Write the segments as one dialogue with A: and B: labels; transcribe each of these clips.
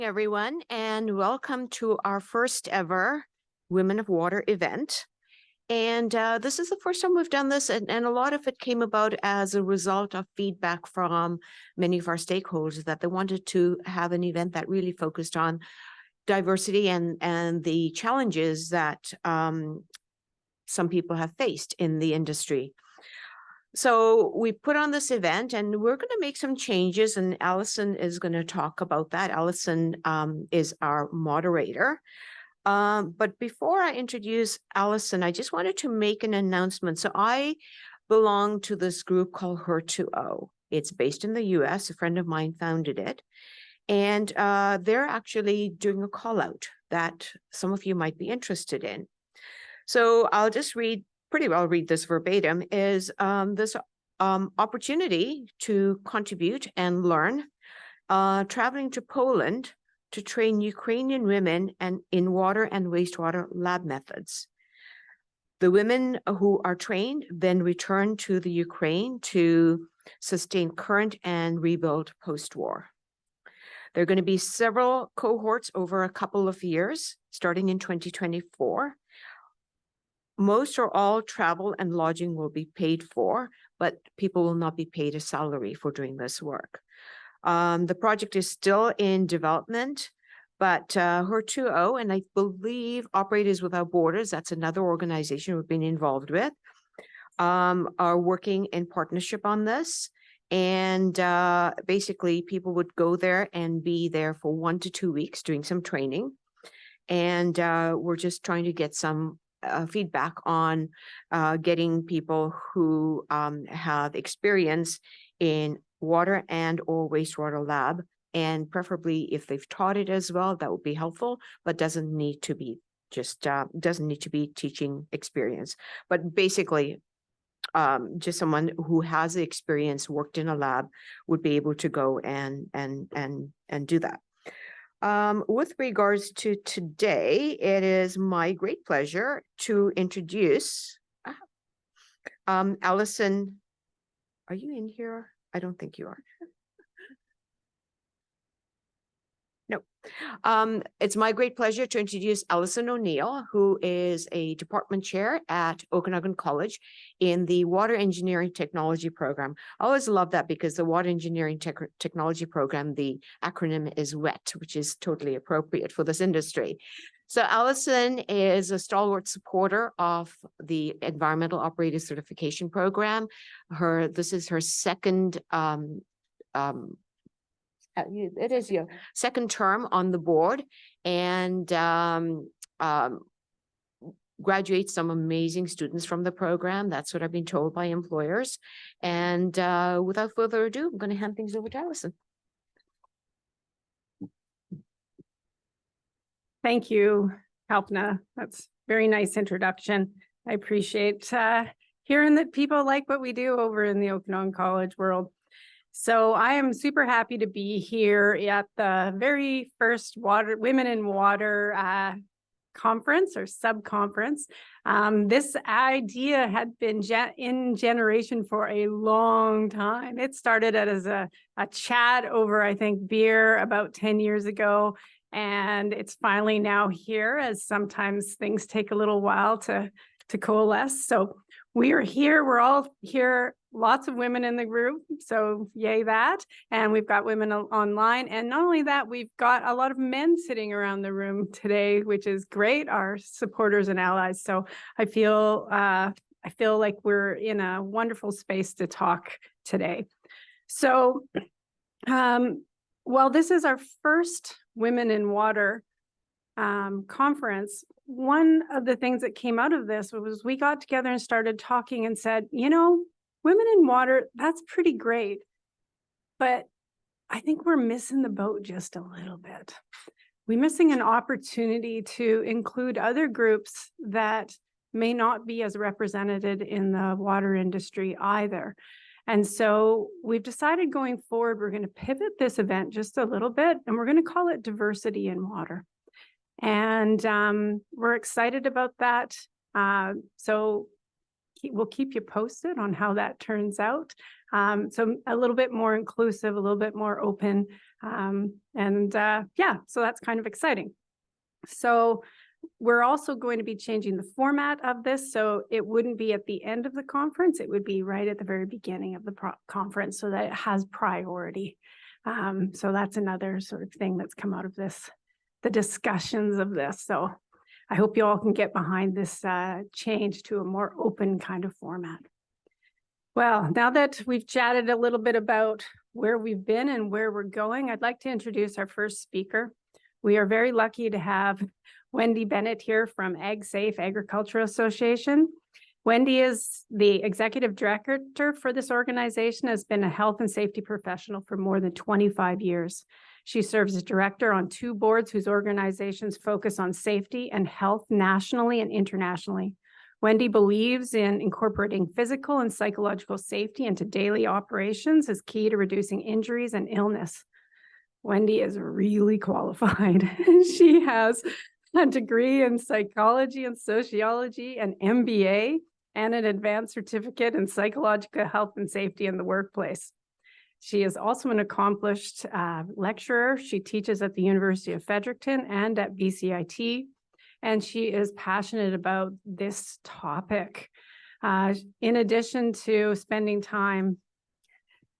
A: Everyone, and welcome to our first ever Women of Water event. And this is the first time we've done this, and a lot of it came about as a result of feedback from many of our stakeholders that they wanted to have an event that really focused on diversity and the challenges that some people have faced in the industry. So we put on this event and we're going to make some changes, and Allison is going to talk about that. Allison is our moderator. But before I introduce Allison, I just wanted to make an announcement. So I belong to this group called Her2O. It's based in the US. A friend of mine founded it. And they're actually doing a call out that some of you might be interested in. So I'll just read this verbatim, is this opportunity to contribute and learn, traveling to Poland to train Ukrainian women in water and wastewater lab methods. The women who are trained then return to the Ukraine to sustain current and rebuild post-war. There are going to be several cohorts over a couple of years, starting in 2024. Most or all travel and lodging will be paid for, but people will not be paid a salary for doing this work. The project is still in development, but Her2O, and I believe Operators Without Borders, that's another organization we've been involved with, are working in partnership on this. And basically, people would go there and be there for 1 to 2 weeks doing some training. And we're just trying to get some feedback on getting people who have experience in water and or wastewater lab, and preferably if they've taught it as well, that would be helpful, but doesn't need to be teaching experience. But basically, just someone who has the experience, worked in a lab, would be able to go and do that. With regards to today, it is my great pleasure to introduce Allison. Are you in here? I don't think you are. No. It's my great pleasure to introduce Allison O'Neill, who is a department chair at Okanagan College in the Water Engineering Technology program. I always love that because the Water Engineering Technology program, the acronym is WET, which is totally appropriate for this industry. So Allison is a stalwart supporter of the Environmental Operator Certification Program. This is her second it is your second term on the board, and graduates some amazing students from the program. That's what I've been told by employers. And without further ado, I'm going to hand things over to Allison.
B: Thank you, Kalpna. That's a very nice introduction. I appreciate hearing that people like what we do over in the Okanagan College world. So I am super happy to be here at the very first Women in Water conference or sub-conference. This idea had been in generation for a long time. It started as a chat over, I think, beer about 10 years ago. And it's finally now here, as sometimes things take a little while to coalesce. So we are here, we're all here, lots of women in the group, so yay that. And we've got women online. And not only that, we've got a lot of men sitting around the room today, which is great, our supporters and allies. So I feel like we're in a wonderful space to talk today. So, well, this is our first Women in Water conference. One of the things that came out of this was we got together and started talking and said, you know, Women in Water, that's pretty great, but I think we're missing the boat just a little bit. We're missing an opportunity to include other groups that may not be as represented in the water industry either. And so we've decided going forward, we're going to pivot this event just a little bit, and we're going to call it Diversity in Water. And we're excited about that. So we'll keep you posted on how that turns out. So a little bit more inclusive, a little bit more open. Yeah, so that's kind of exciting. So we're also going to be changing the format of this. So it wouldn't be at the end of the conference. It would be right at the very beginning of the conference so that it has priority. So that's another sort of thing that's come out of this, the discussions of this. So I hope you all can get behind this change to a more open kind of format. Well, now that we've chatted a little bit about where we've been and where we're going, I'd like to introduce our first speaker. We are very lucky to have Wendy Bennett here from AgSafe Agricultural Association. Wendy is the executive director for this organization, has been a health and safety professional for more than 25 years. She serves as director on 2 boards whose organizations focus on safety and health nationally and internationally. Wendy believes in incorporating physical and psychological safety into daily operations is key to reducing injuries and illness. Wendy is really qualified. She has a degree in psychology and sociology, an MBA, and an advanced certificate in psychological health and safety in the workplace. She is also an accomplished lecturer. She teaches at the University of Fredericton and at BCIT, and she is passionate about this topic. In addition to spending time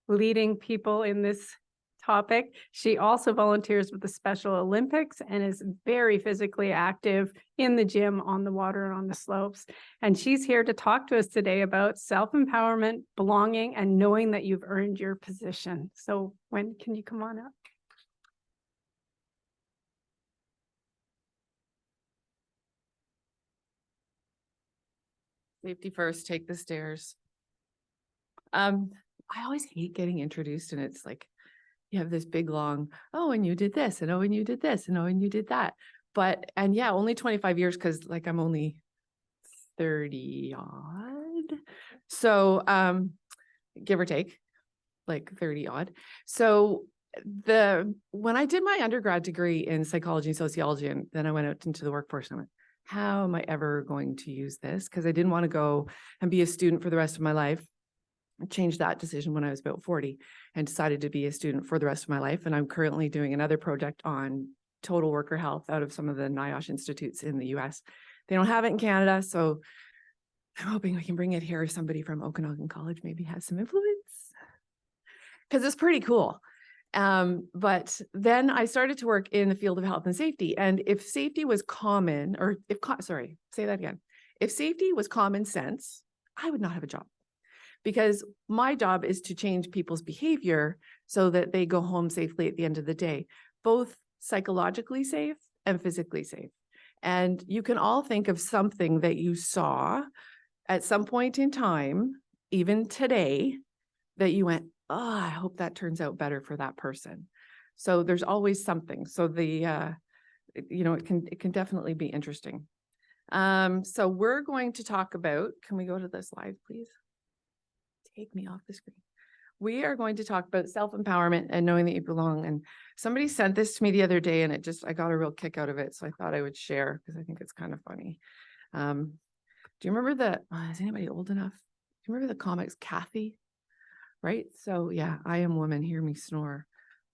B: leading people in this topic, she also volunteers with the Special Olympics and is very physically active in the gym, on the water, and on the slopes. And she's here to talk to us today about self-empowerment, belonging, and knowing that you've earned your position. So when can you come on up?
C: Safety first, take the stairs. I always hate getting introduced and it's like, you have this big long, oh, and you did this, and oh, and you did this, and oh, and you did that. And yeah, only 25 years because like I'm only 30 odd. So give or take, like 30 odd. So when I did my undergrad degree in psychology and sociology, and then I went out into the workforce and I went, how am I ever going to use this? Because I didn't want to go and be a student for the rest of my life. I changed that decision when I was about 40 and decided to be a student for the rest of my life. And I'm currently doing another project on total worker health out of some of the NIOSH institutes in the US. They don't have it in Canada, so I'm hoping we can bring it here. Somebody from Okanagan College maybe has some influence because it's pretty cool. But then I started to work in the field of health and safety. And if safety was common, or say that again. If safety was common sense, I would not have a job. Because my job is to change people's behavior so that they go home safely at the end of the day, both psychologically safe and physically safe. And you can all think of something that you saw at some point in time, even today, that you went, oh, I hope that turns out better for that person. So there's always something. So it can definitely be interesting. So we're going to talk about, can we go to the slide, please? Take me off the screen. We are going to talk about self-empowerment and knowing that you belong. And somebody sent this to me the other day and I got a real kick out of it. So I thought I would share because I think it's kind of funny. Do you remember is anybody old enough? Do you remember the comics Kathy? Right? So yeah, I Am Woman, Hear Me Snore.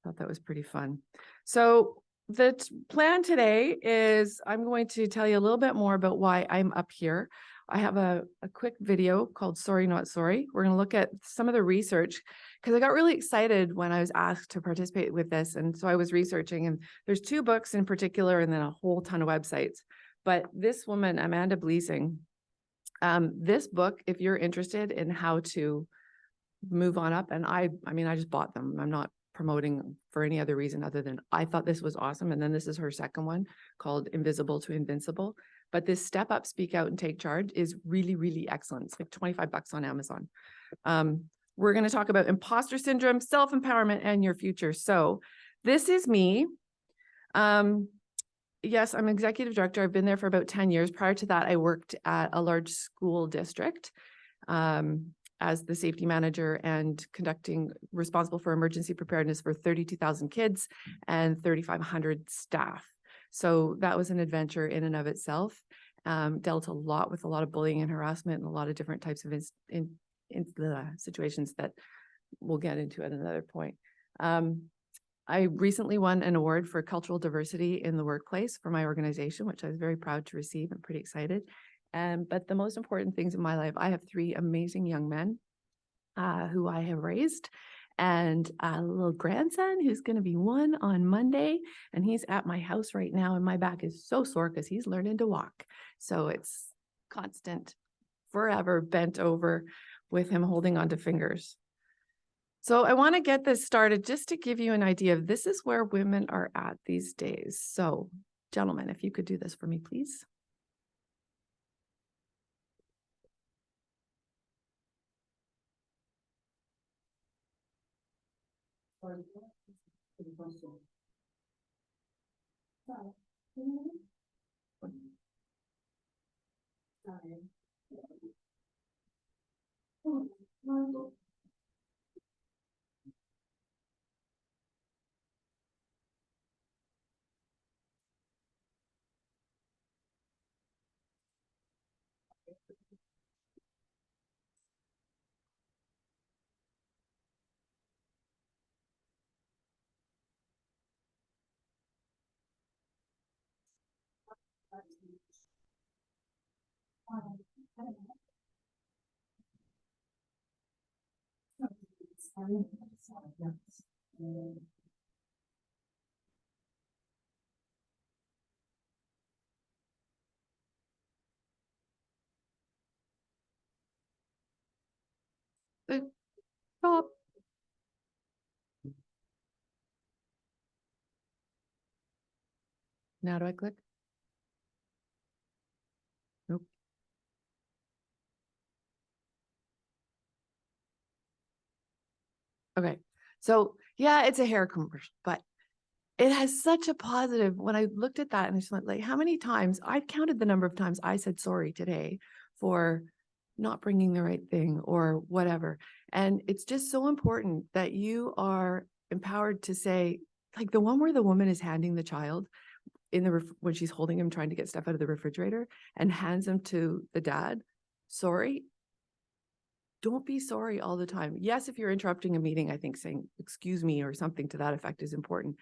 C: Thought that was pretty fun. So the plan today is I'm going to tell you a little bit more about why I'm up here. I have a quick video called Sorry Not Sorry. We're going to look at some of the research because I got really excited when I was asked to participate with this. And so I was researching, and there's 2 books in particular and then a whole ton of websites. But this woman, Amanda Bleasing, this book, if you're interested in how to move on up, and I just bought them. I'm not promoting for any other reason other than I thought this was awesome. And then this is her second one called Invisible to Invincible. But this Step Up, Speak Out, and Take Charge is really, really excellent. It's like $25 on Amazon. We're going to talk about imposter syndrome, self-empowerment, and your future. So this is me. Yes, I'm executive director. I've been there for about 10 years. Prior to that, I worked at a large school district as the safety manager and responsible for emergency preparedness for 32,000 kids and 3,500 staff. So that was an adventure in and of itself. Dealt a lot with a lot of bullying and harassment and a lot of different types of situations that we'll get into at another point. I recently won an award for cultural diversity in the workplace for my organization, which I was very proud to receive. I'm pretty excited. But the most important things in my life, I have 3 amazing young men who I have raised, and a little grandson who's going to be 1 on Monday, and he's at my house right now, and my back is so sore because he's learning to walk. So it's constant, forever bent over with him holding onto fingers. So I want to get this started just to give you an idea of this is where women are at these days. So gentlemen, if you could do this for me, please. Stop. Now do I click? Nope. Okay. So yeah, it's a hair commercial, but it has such a positive. When I looked at that and I just went like, how many times I've counted the number of times I said sorry today for not bringing the right thing or whatever. And it's just so important that you are empowered to say, like the one where the woman is handing the child in the when she's holding him, trying to get stuff out of the refrigerator and hands him to the dad. Sorry. Don't be sorry all the time. Yes, if you're interrupting a meeting, I think saying, excuse me, or something to that effect is important,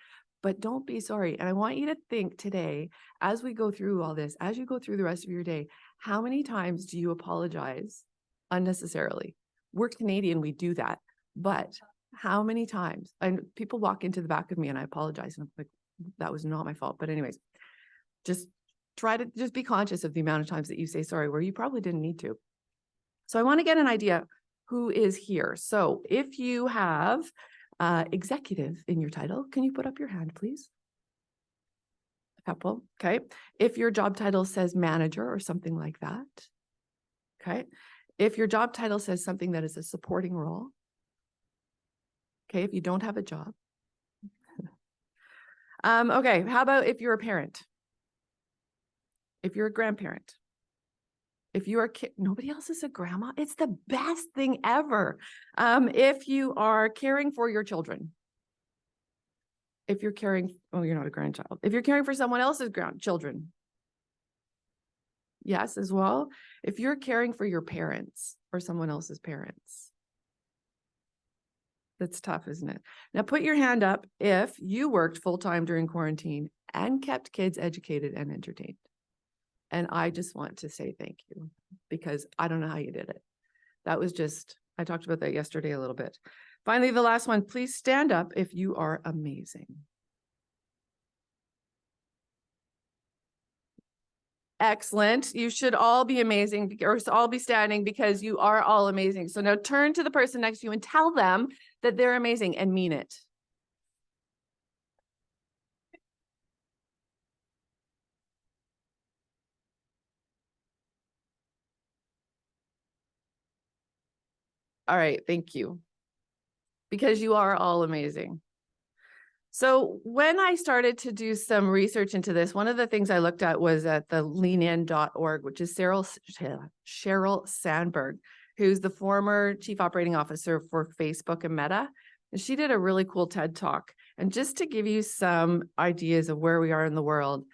C: but don't be sorry. And I want you to think today, as we go through all this, as you go through the rest of your day, how many times do you apologize unnecessarily? We're Canadian, we do that, but how many times? And people walk into the back of me and I apologize. And I'm like, that was not my fault. But anyways, just try to just be conscious of the amount of times that you say sorry, where you probably didn't need to. So I want to get an idea who is here. So if you have executive in your title, can you put up your hand, please? A couple. Okay. If your job title says manager or something like that. Okay. If your job title says something that is a supporting role. Okay. If you don't have a job. Okay. How about if you're a parent? If you're a grandparent? If you are, nobody else is a grandma. It's the best thing ever. If you are caring for your children. If you're caring, oh, you're not a grandchild. If you're caring for someone else's children. Yes, as well. If you're caring for your parents or someone else's parents. That's tough, isn't it? Now put your hand up if you worked full-time during quarantine and kept kids educated and entertained. And I just want to say thank you because I don't know how you did it. That was just, I talked about that yesterday a little bit. Finally, the last one, please stand up if you are amazing. Excellent. You should all be amazing or all be standing because you are all amazing. So now turn to the person next to you and tell them that they're amazing and mean it. All right, thank you. Because you are all amazing. So when I started to do some research into this, one of the things I looked at was at the leanin.org, which is Sheryl Sandberg, who's the former chief operating officer for Facebook and Meta. And she did a really cool TED talk. And just to give you some ideas of where we are in the world,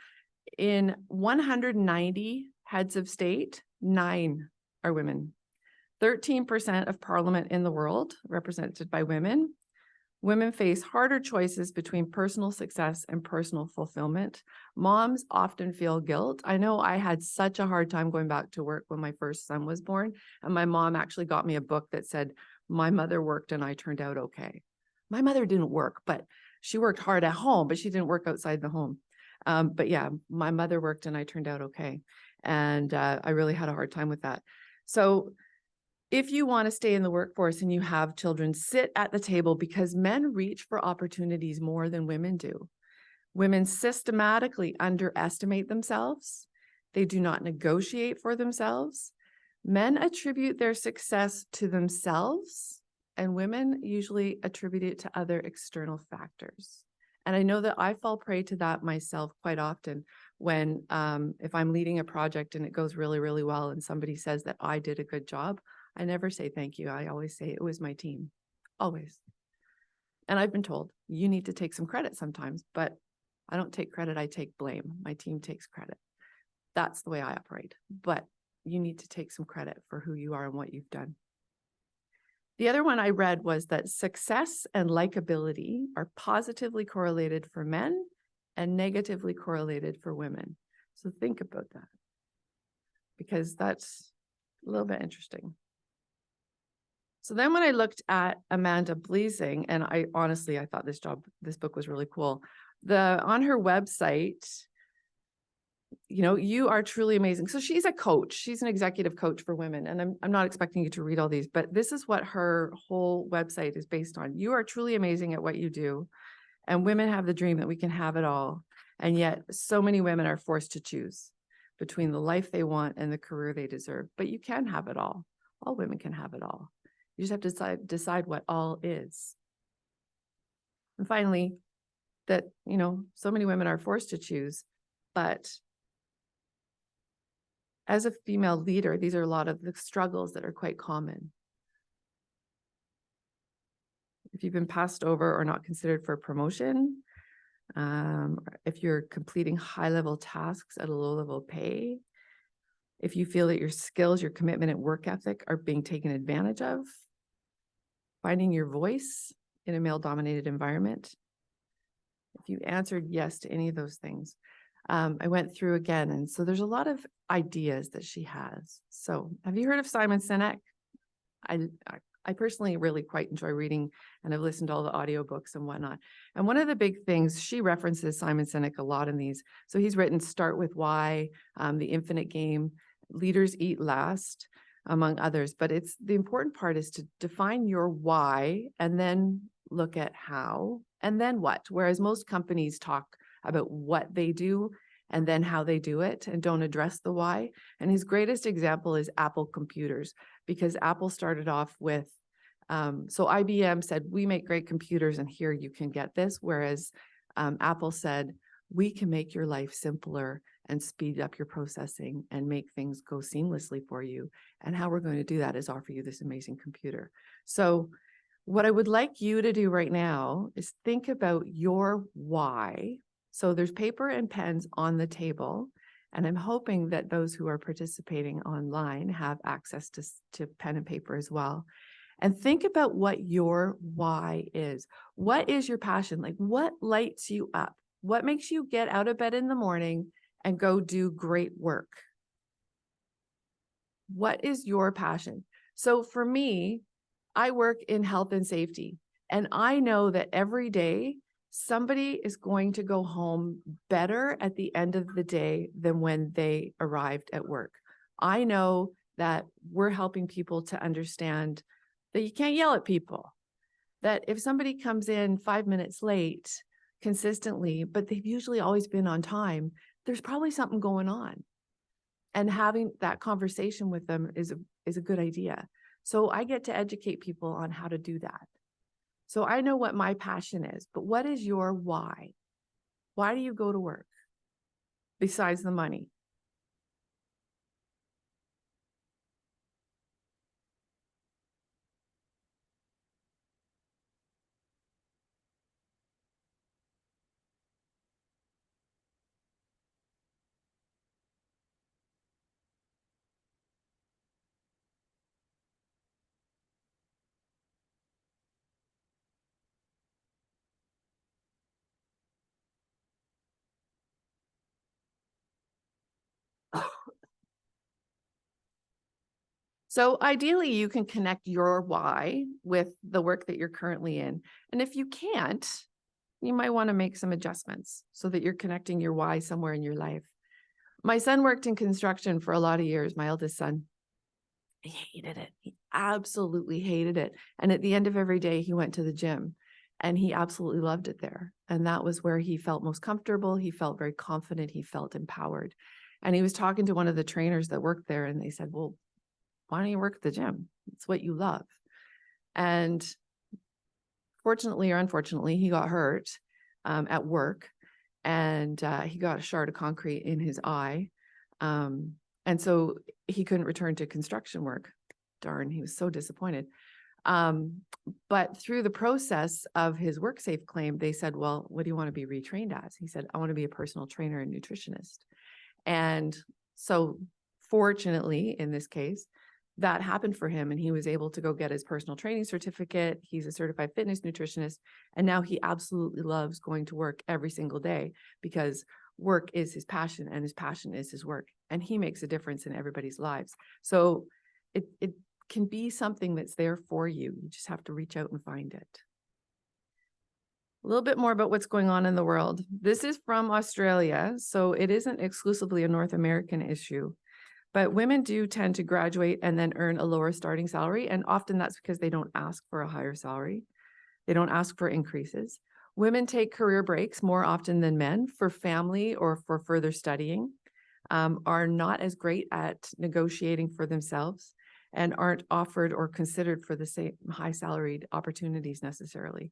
C: in 190 heads of state, 9 are women. 13% of parliament in the world represented by women. Women face harder choices between personal success and personal fulfillment. Moms often feel guilt. I know I had such a hard time going back to work when my first son was born, and my mom actually got me a book that said, "My mother worked and I turned out okay." My mother didn't work, but she worked hard at home, but she didn't work outside the home. But yeah, my mother worked and I turned out okay. And I really had a hard time with that. So if you want to stay in the workforce and you have children, sit at the table, because men reach for opportunities more than women do. Women systematically underestimate themselves. They do not negotiate for themselves. Men attribute their success to themselves, and women usually attribute it to other external factors. And I know that I fall prey to that myself quite often when, if I'm leading a project and it goes really, really well and somebody says that I did a good job, I never say thank you. I always say it was my team, always. And I've been told you need to take some credit sometimes, but I don't take credit, I take blame. My team takes credit. That's the way I operate, but you need to take some credit for who you are and what you've done. The other one I read was that success and likability are positively correlated for men and negatively correlated for women. So think about that, because that's a little bit interesting. So then when I looked at Amanda Bleasing, and I thought this book was really cool. On her website, you are truly amazing. So she's a coach. She's an executive coach for women. And I'm not expecting you to read all these, but this is what her whole website is based on. You are truly amazing at what you do. And women have the dream that we can have it all. And yet so many women are forced to choose between the life they want and the career they deserve. But you can have it all. All women can have it all. You just have to decide what all is. And finally, that, so many women are forced to choose, but as a female leader, these are a lot of the struggles that are quite common. If you've been passed over or not considered for a promotion, if you're completing high-level tasks at a low-level pay, if you feel that your skills, your commitment, and work ethic are being taken advantage of, finding your voice in a male-dominated environment. If you answered yes to any of those things, I went through again. And so there's a lot of ideas that she has. So have you heard of Simon Sinek? I personally really quite enjoy reading, and I've listened to all the audiobooks and whatnot. And one of the big things, she references Simon Sinek a lot in these. So he's written Start With Why, The Infinite Game, Leaders Eat Last, among others. But the important part is to define your why and then look at how and then what. Whereas most companies talk about what they do and then how they do it and don't address the why. And his greatest example is Apple computers, because Apple started off with, so IBM said, we make great computers and here you can get this. Whereas Apple said, we can make your life simpler and speed up your processing and make things go seamlessly for you. And how we're going to do that is offer you this amazing computer. So what I would like you to do right now is think about your why. So there's paper and pens on the table, and I'm hoping that those who are participating online have access to pen and paper as well. And think about what your why is. What is your passion? Like, what lights you up? What makes you get out of bed in the morning and go do great work? What is your passion? So for me, I work in health and safety, and I know that every day somebody is going to go home better at the end of the day than when they arrived at work. I know that we're helping people to understand that you can't yell at people, that if somebody comes in 5 minutes late consistently, but they've usually always been on time, there's probably something going on. And having that conversation with them is a good idea. So I get to educate people on how to do that. So I know what my passion is, but what is your why? Why do you go to work besides the money? So ideally, you can connect your why with the work that you're currently in. And if you can't, you might want to make some adjustments so that you're connecting your why somewhere in your life. My son worked in construction for a lot of years, my eldest son. He hated it. He absolutely hated it. And at the end of every day, he went to the gym and he absolutely loved it there. And that was where he felt most comfortable. He felt very confident. He felt empowered. And he was talking to one of the trainers that worked there and they said, well, why don't you work at the gym? It's what you love. And fortunately or unfortunately, he got hurt at work and he got a shard of concrete in his eye. And so he couldn't return to construction work. Darn, he was so disappointed. But through the process of his WorkSafe claim, they said, well, what do you want to be retrained as? He said, I want to be a personal trainer and nutritionist. And so fortunately, in this case, that happened for him and he was able to go get his personal training certificate. He's a certified fitness nutritionist. And now he absolutely loves going to work every single day because work is his passion and his passion is his work. And he makes a difference in everybody's lives. So it can be something that's there for you. You just have to reach out and find it. A little bit more about what's going on in the world. This is from Australia, so it isn't exclusively a North American issue. But women do tend to graduate and then earn a lower starting salary. And often that's because they don't ask for a higher salary. They don't ask for increases. Women take career breaks more often than men for family or for further studying, are not as great at negotiating for themselves and aren't offered or considered for the same high salaried opportunities necessarily.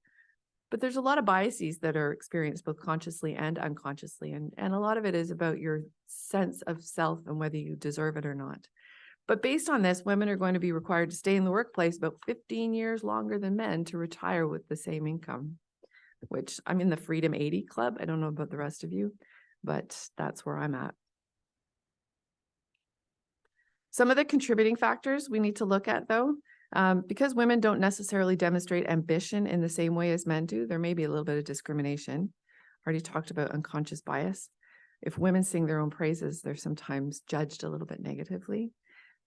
C: But there's a lot of biases that are experienced both consciously and unconsciously. And a lot of it is about your sense of self and whether you deserve it or not. But based on this, women are going to be required to stay in the workplace about 15 years longer than men to retire with the same income, which I'm in the Freedom 80 Club. I don't know about the rest of you, but that's where I'm at. Some of the contributing factors we need to look at, though, because women don't necessarily demonstrate ambition in the same way as men do, there may be a little bit of discrimination. Already talked about unconscious bias. If women sing their own praises, they're sometimes judged a little bit negatively.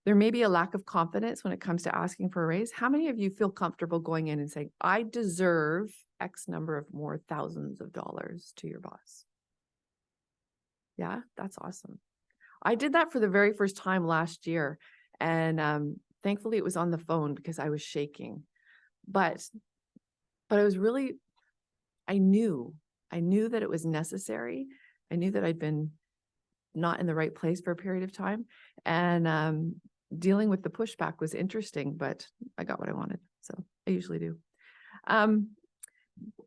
C: There may be a lack of confidence when it comes to asking for a raise. How many of you feel comfortable going in and saying, I deserve X number of more thousands of dollars to your boss? Yeah, that's awesome. I did that for the very first time last year. And thankfully it was on the phone because I was shaking. But I was really, I knew that it was necessary. I knew that I'd been not in the right place for a period of time. And dealing with the pushback was interesting, but I got what I wanted. So I usually do.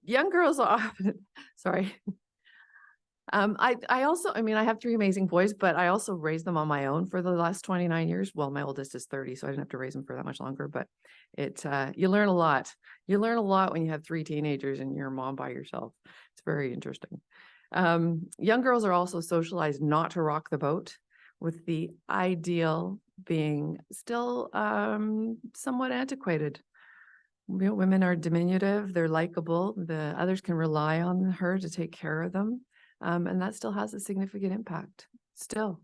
C: Young girls are often, sorry. I also, I mean, I have 3 amazing boys, but I also raised them on my own for the last 29 years. Well, my oldest is 30, so I didn't have to raise them for that much longer, but you learn a lot. You learn a lot when you have 3 teenagers and you're a mom by yourself. It's very interesting. Young girls are also socialized not to rock the boat, with the ideal being still somewhat antiquated. Women are diminutive, they're likable, the others can rely on her to take care of them. And that still has a significant impact. Still,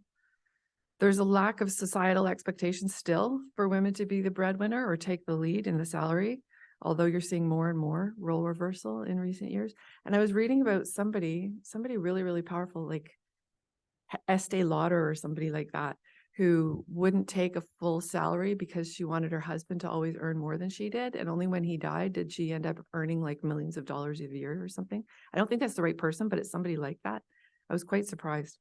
C: there's a lack of societal expectations still for women to be the breadwinner or take the lead in the salary, although you're seeing more and more role reversal in recent years. And I was reading about somebody really, really powerful, like Estee Lauder or somebody like that, who wouldn't take a full salary because she wanted her husband to always earn more than she did. And only when he died did she end up earning like millions of dollars a year or something. I don't think that's the right person, but it's somebody like that. I was quite surprised.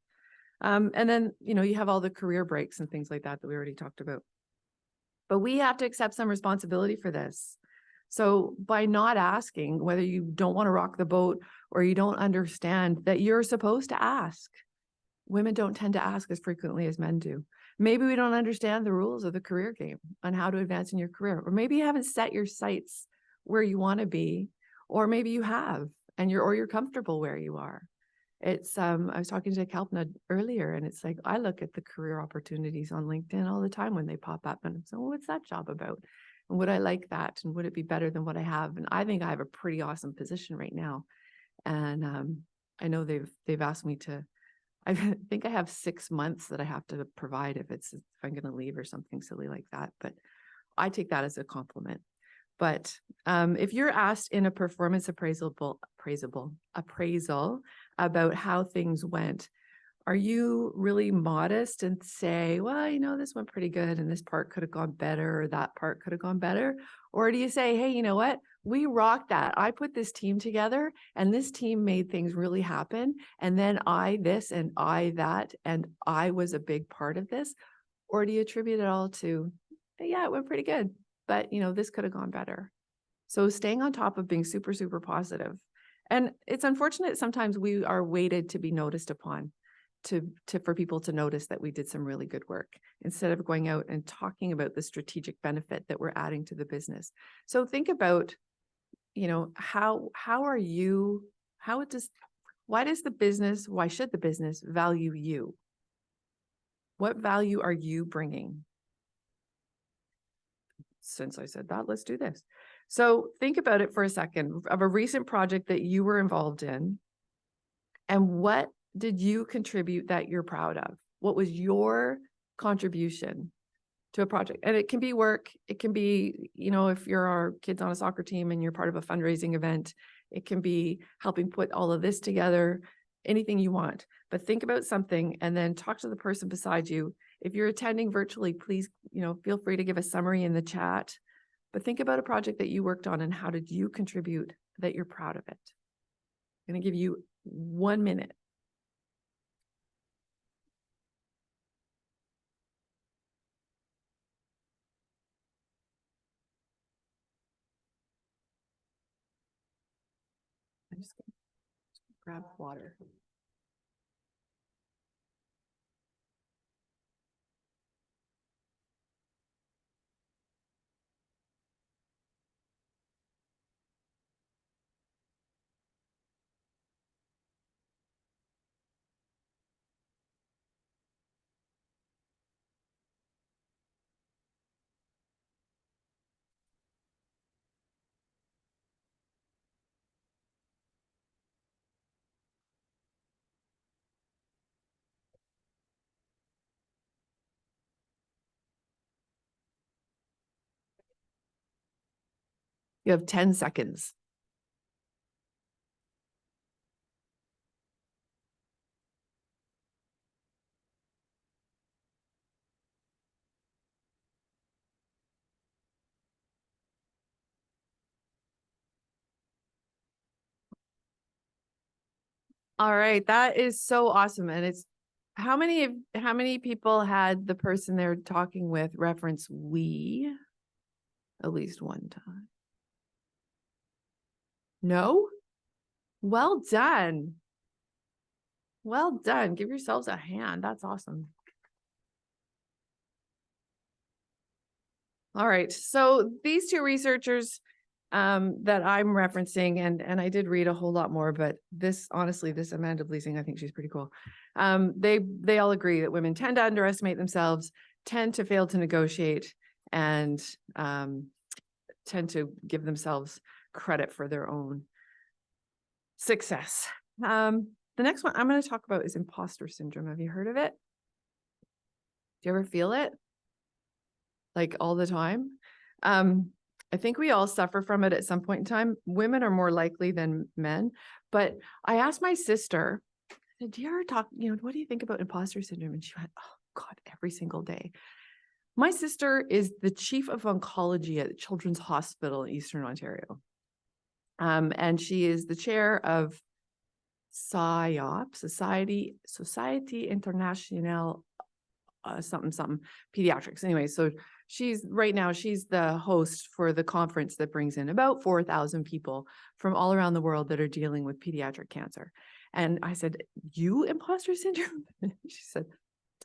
C: And then, you have all the career breaks and things like that we already talked about. But we have to accept some responsibility for this. So by not asking, whether you don't want to rock the boat or you don't understand that you're supposed to ask, women don't tend to ask as frequently as men do. Maybe we don't understand the rules of the career game on how to advance in your career, or maybe you haven't set your sights where you want to be, or maybe you have, and you're comfortable where you are. It's I was talking to Kalpna earlier, and it's like I look at the career opportunities on LinkedIn all the time when they pop up, and I'm saying, what's that job about? And would I like that? And would it be better than what I have? And I think I have a pretty awesome position right now, and I know they've asked me to I think I have 6 months that I have to provide if I'm going to leave or something silly like that. But I take that as a compliment. But if you're asked in a performance appraisal about how things went, are you really modest and say, well, you know, this went pretty good and this part could have gone better or that part could have gone better? Or do you say, hey, you know what? We rocked that. I put this team together and this team made things really happen. And then I this and I that, and I was a big part of this. Or do you attribute it all to, yeah, it went pretty good, but you know, this could have gone better. So staying on top of being super, super positive. And it's unfortunate sometimes we are weighted to be noticed upon, for people to notice that we did some really good work instead of going out and talking about the strategic benefit that we're adding to the business. So think about, you know, why should the business value you? What value are you bringing? Since I said that, let's do this. So think about it for a second of a recent project that you were involved in, and what did you contribute that you're proud of? What was your contribution to a project? And it can be work. It can be, you know, if you're our kids on a soccer team and you're part of a fundraising event, it can be helping put all of this together, anything you want. But think about something and then talk to the person beside you. If you're attending virtually, please, you know, feel free to give a summary in the chat. But think about a project that you worked on and how did you contribute that you're proud of it? I'm going to give you 1 minute. I'm just going to grab water. You have 10 seconds. All right, that is so awesome. And it's how many people had the person they're talking with reference we at least one time? No? Well done. Well done. Give yourselves a hand. That's awesome. All right. So these two researchers that I'm referencing, and I did read a whole lot more, but this, honestly, this Amanda Bleasing, I think she's pretty cool. They all agree that women tend to underestimate themselves, tend to fail to negotiate, and tend to give themselves credit for their own success. The next one I'm going to talk about is imposter syndrome. Have you heard of it? Do you ever feel it? Like all the time? I think we all suffer from it at some point in time. Women are more likely than men. But I asked my sister, I said, do you ever talk, you know, what do you think about imposter syndrome? And she went, oh God, every single day. My sister is the chief of oncology at Children's Hospital in Eastern Ontario. And she is the chair of SIOP, Society Internationale something pediatrics. Anyway, so she's the host for the conference that brings in about 4,000 people from all around the world that are dealing with pediatric cancer. And I said, you imposter syndrome? She said,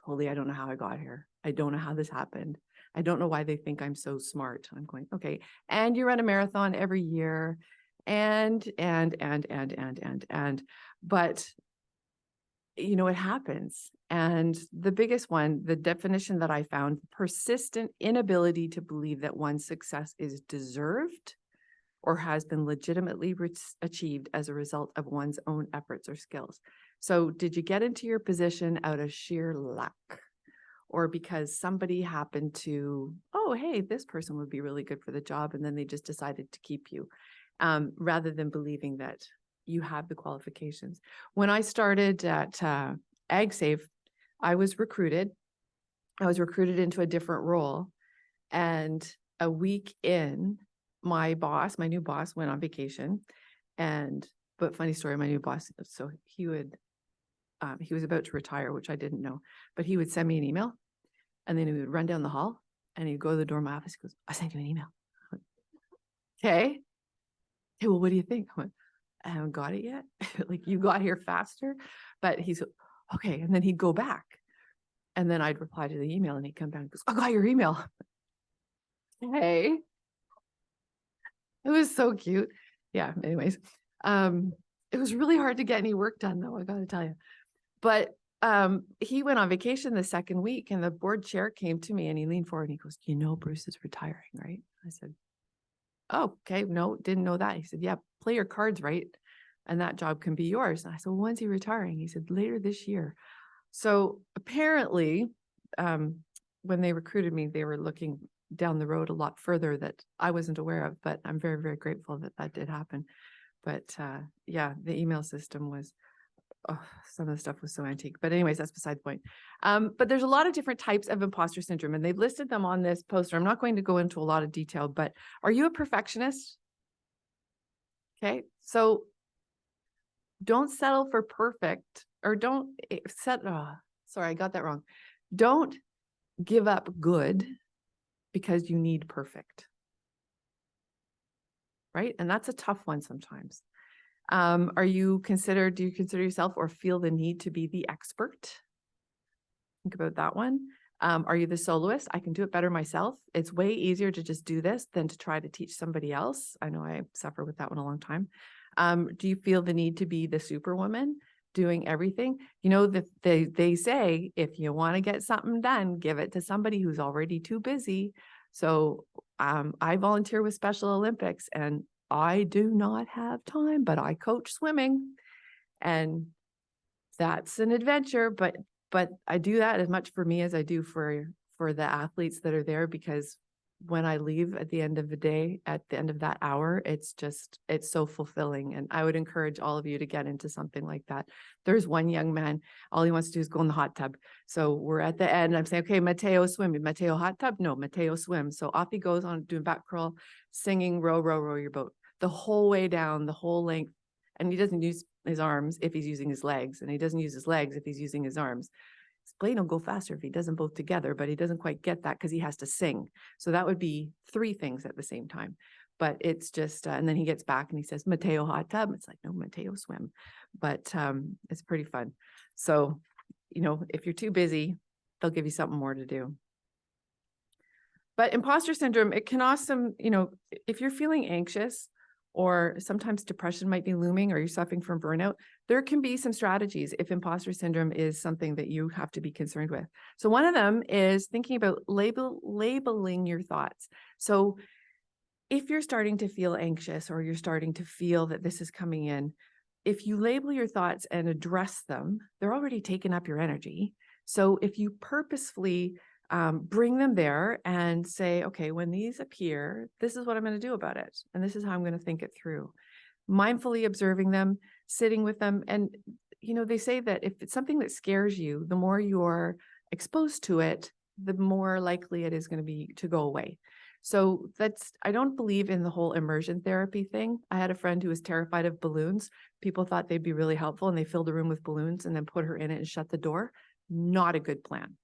C: totally. I don't know how I got here. I don't know how this happened. I don't know why they think I'm so smart. I'm going, okay. And you run a marathon every year and, but you know, it happens. And the biggest one, the definition that I found, persistent inability to believe that one's success is deserved or has been legitimately achieved as a result of one's own efforts or skills. So did you get into your position out of sheer luck? Or because somebody happened to, oh, hey, this person would be really good for the job, and then they just decided to keep you, rather than believing that you have the qualifications. When I started at AgSafe, I was recruited. I was recruited into a different role, and a week in, my new boss went on vacation, but funny story, my new boss, so he was about to retire, which I didn't know, but he would send me an email, and then he would run down the hall and he'd go to the door of my office. He goes, I sent you an email. Okay. Hey, well, what do you think? I went, I haven't got it yet. Like, you got here faster, but he's okay. And then he'd go back, and then I'd reply to the email, and he'd come back and goes, I got your email. Hey, it was so cute. Yeah. Anyways, it was really hard to get any work done, though, I got to tell you. But he went on vacation the second week, and the board chair came to me and he leaned forward and he goes, you know, Bruce is retiring, right? I said, oh, okay. No, didn't know that. He said, yeah, play your cards right, and that job can be yours. And I said, well, when's he retiring? He said, later this year. So apparently, when they recruited me, they were looking down the road a lot further that I wasn't aware of, but I'm very, very grateful that that did happen. But yeah, the email system was, oh, some of the stuff was so antique, but anyways, that's beside the point. But there's a lot of different types of imposter syndrome, and they've listed them on this poster. I'm not going to go into a lot of detail, but are you a perfectionist? Okay, so don't settle for perfect, or don't sorry, I got that wrong. Don't give up good because you need perfect, right? And that's a tough one sometimes. Do you consider yourself or feel the need to be the expert? Think about that one. Are you the soloist? I can do it better myself. It's way easier to just do this than to try to teach somebody else. I know I suffer with that one a long time. Do you feel the need to be the superwoman, doing everything? You know, they say, if you want to get something done, give it to somebody who's already too busy. So I volunteer with Special Olympics, and I do not have time, but I coach swimming, and that's an adventure, but I do that as much for me as I do for the athletes that are there, because when I leave at the end of the day, at the end of that hour, it's so fulfilling. And I would encourage all of you to get into something like that. There's one young man, all he wants to do is go in the hot tub. So we're at the end, I'm saying, okay, Mateo swim. Mateo hot tub? No, Mateo swim. So off he goes on doing back curl, singing, row, row, row your boat, the whole way down, the whole length. And he doesn't use his arms if he's using his legs, and he doesn't use his legs if he's using his arms. His plane will go faster if he doesn't both together, but he doesn't quite get that because he has to sing. So that would be 3 things at the same time. But it's just, and then he gets back and he says, Mateo hot tub. It's like, no, Mateo swim. But it's pretty fun. So, you know, if you're too busy, they'll give you something more to do. But imposter syndrome, it can also, you know, if you're feeling anxious, or sometimes depression might be looming, or you're suffering from burnout, there can be some strategies if imposter syndrome is something that you have to be concerned with. So one of them is thinking about labeling your thoughts. So if you're starting to feel anxious, or you're starting to feel that this is coming in, if you label your thoughts and address them, they're already taking up your energy. So if you purposefully bring them there and say, okay, when these appear, this is what I'm going to do about it. And this is how I'm going to think it through. Mindfully observing them, sitting with them. And, you know, they say that if it's something that scares you, the more you're exposed to it, the more likely it is going to be to go away. So I don't believe in the whole immersion therapy thing. I had a friend who was terrified of balloons. People thought they'd be really helpful, and they filled the room with balloons and then put her in it and shut the door. Not a good plan.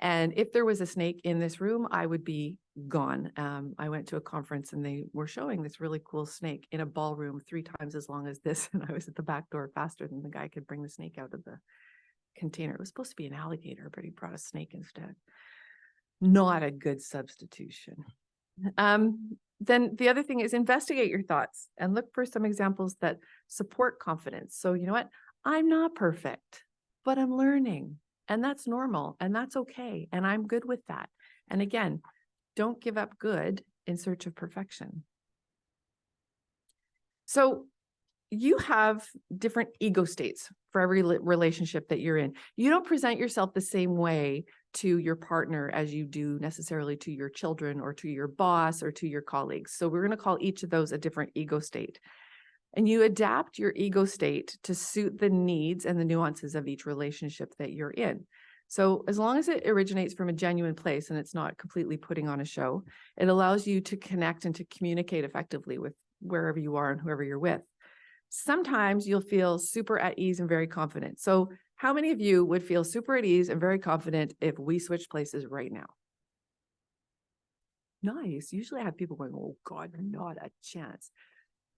C: And if there was a snake in this room, I would be gone. I went to a conference and they were showing this really cool snake in a ballroom 3 times as long as this. And I was at the back door faster than the guy could bring the snake out of the container. It was supposed to be an alligator, but he brought a snake instead. Not a good substitution. Then the other thing is investigate your thoughts and look for some examples that support confidence. So you know what? I'm not perfect, but I'm learning. And that's normal, and that's okay. And I'm good with that. And again, don't give up good in search of perfection. So you have different ego states for every relationship that you're in. You don't present yourself the same way to your partner as you do necessarily to your children or to your boss or to your colleagues. So we're going to call each of those a different ego state. And you adapt your ego state to suit the needs and the nuances of each relationship that you're in. So as long as it originates from a genuine place and it's not completely putting on a show, it allows you to connect and to communicate effectively with wherever you are and whoever you're with. Sometimes you'll feel super at ease and very confident. So how many of you would feel super at ease and very confident if we switched places right now? Nice. Usually I have people going, oh God, not a chance.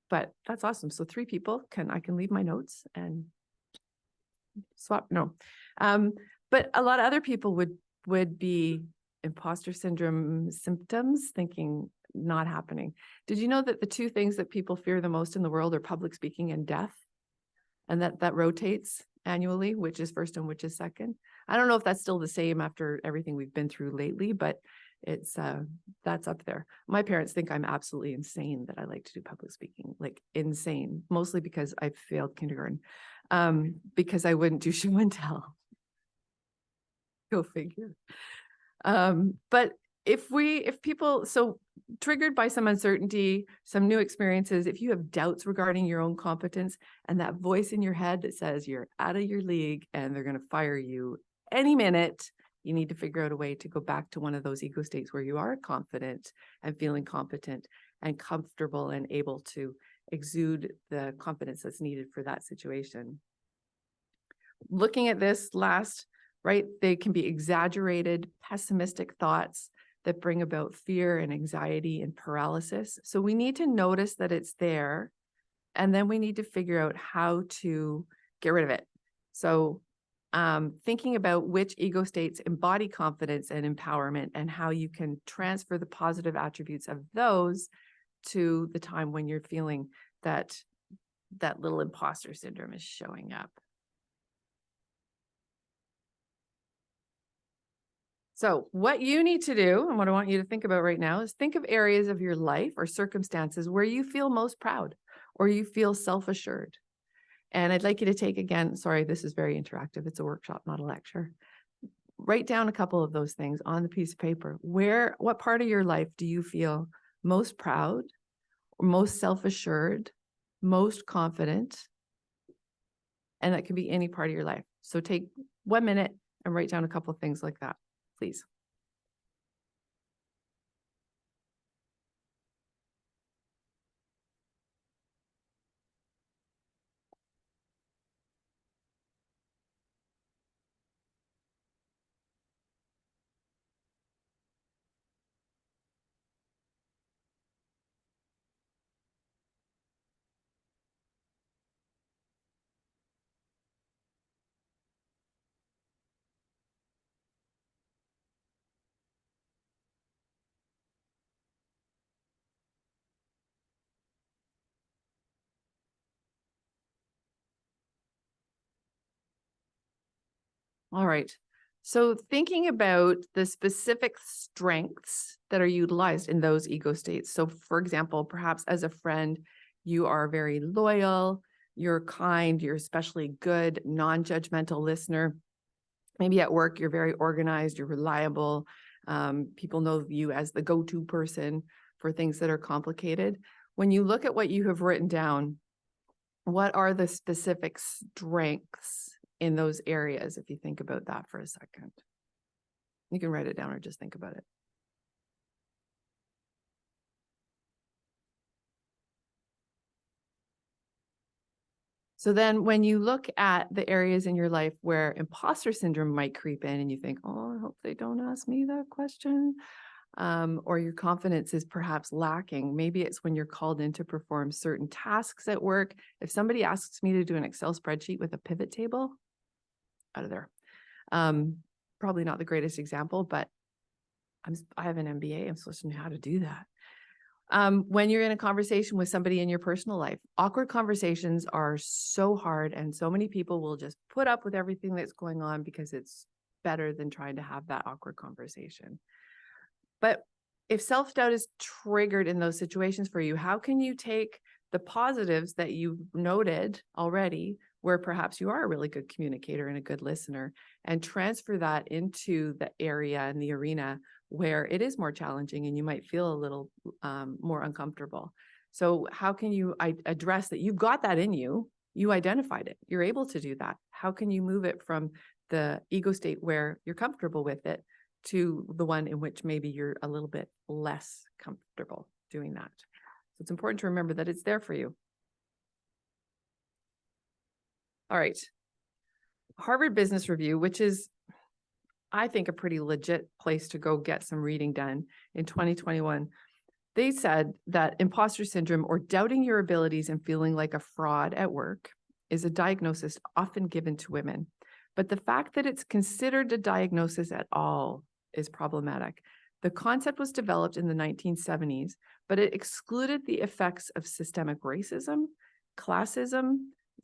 C: But that's awesome. So 3 people I can leave my notes and swap. No. But a lot of other people would be imposter syndrome symptoms, thinking not happening. Did you know that the 2 things that people fear the most in the world are public speaking and death? And that rotates annually, which is first and which is second. I don't know if that's still the same after everything we've been through lately, but it's that's up there. My parents think I'm absolutely insane that I like to do public speaking, like insane, mostly because I failed kindergarten, because I wouldn't do show and tell. Go figure. But if people, so triggered by some uncertainty, some new experiences, if you have doubts regarding your own competence and that voice in your head that says you're out of your league and they're going to fire you any minute, you need to figure out a way to go back to one of those ego states where you are confident and feeling competent and comfortable and able to exude the confidence that's needed for that situation. Looking at this last, right, they can be exaggerated, pessimistic thoughts that bring about fear and anxiety and paralysis. So we need to notice that it's there, and then we need to figure out how to get rid of it. So thinking about which ego states embody confidence and empowerment and how you can transfer the positive attributes of those to the time when you're feeling that little imposter syndrome is showing up. So what you need to do, and what I want you to think about right now, is think of areas of your life or circumstances where you feel most proud or you feel self-assured. And I'd like you to take, again, sorry, this is very interactive. It's a workshop, not a lecture. Write down a couple of those things on the piece of paper. What part of your life do you feel most proud, or most self-assured, most confident? And that can be any part of your life. So take 1 minute and write down a couple of things like that, please. All right. So thinking about the specific strengths that are utilized in those ego states. So for example, perhaps as a friend, you are very loyal, you're kind, you're especially good, non-judgmental listener. Maybe at work, you're very organized, you're reliable. People know you as the go-to person for things that are complicated. When you look at what you have written down, what are the specific strengths in those areas, if you think about that for a second? You can write it down or just think about it. So then when you look at the areas in your life where imposter syndrome might creep in and you think, oh, I hope they don't ask me that question, or your confidence is perhaps lacking. Maybe it's when you're called in to perform certain tasks at work. If somebody asks me to do an Excel spreadsheet with a pivot table, out of there. Probably not the greatest example, but I have an MBA. I'm supposed to know how to do that. When you're in a conversation with somebody in your personal life, awkward conversations are so hard, and so many people will just put up with everything that's going on because it's better than trying to have that awkward conversation. But if self-doubt is triggered in those situations for you, how can you take the positives that you've noted already, where perhaps you are a really good communicator and a good listener, and transfer that into the area and the arena where it is more challenging and you might feel a little more uncomfortable. So how can you address that? You've got that in you. You identified it. You're able to do that. How can you move it from the ego state where you're comfortable with it to the one in which maybe you're a little bit less comfortable doing that? So it's important to remember that it's there for you. All right. Harvard Business Review, which is, I think, a pretty legit place to go get some reading done in 2021. They said that imposter syndrome, or doubting your abilities and feeling like a fraud at work, is a diagnosis often given to women. But the fact that it's considered a diagnosis at all is problematic. The concept was developed in the 1970s, but it excluded the effects of systemic racism, classism,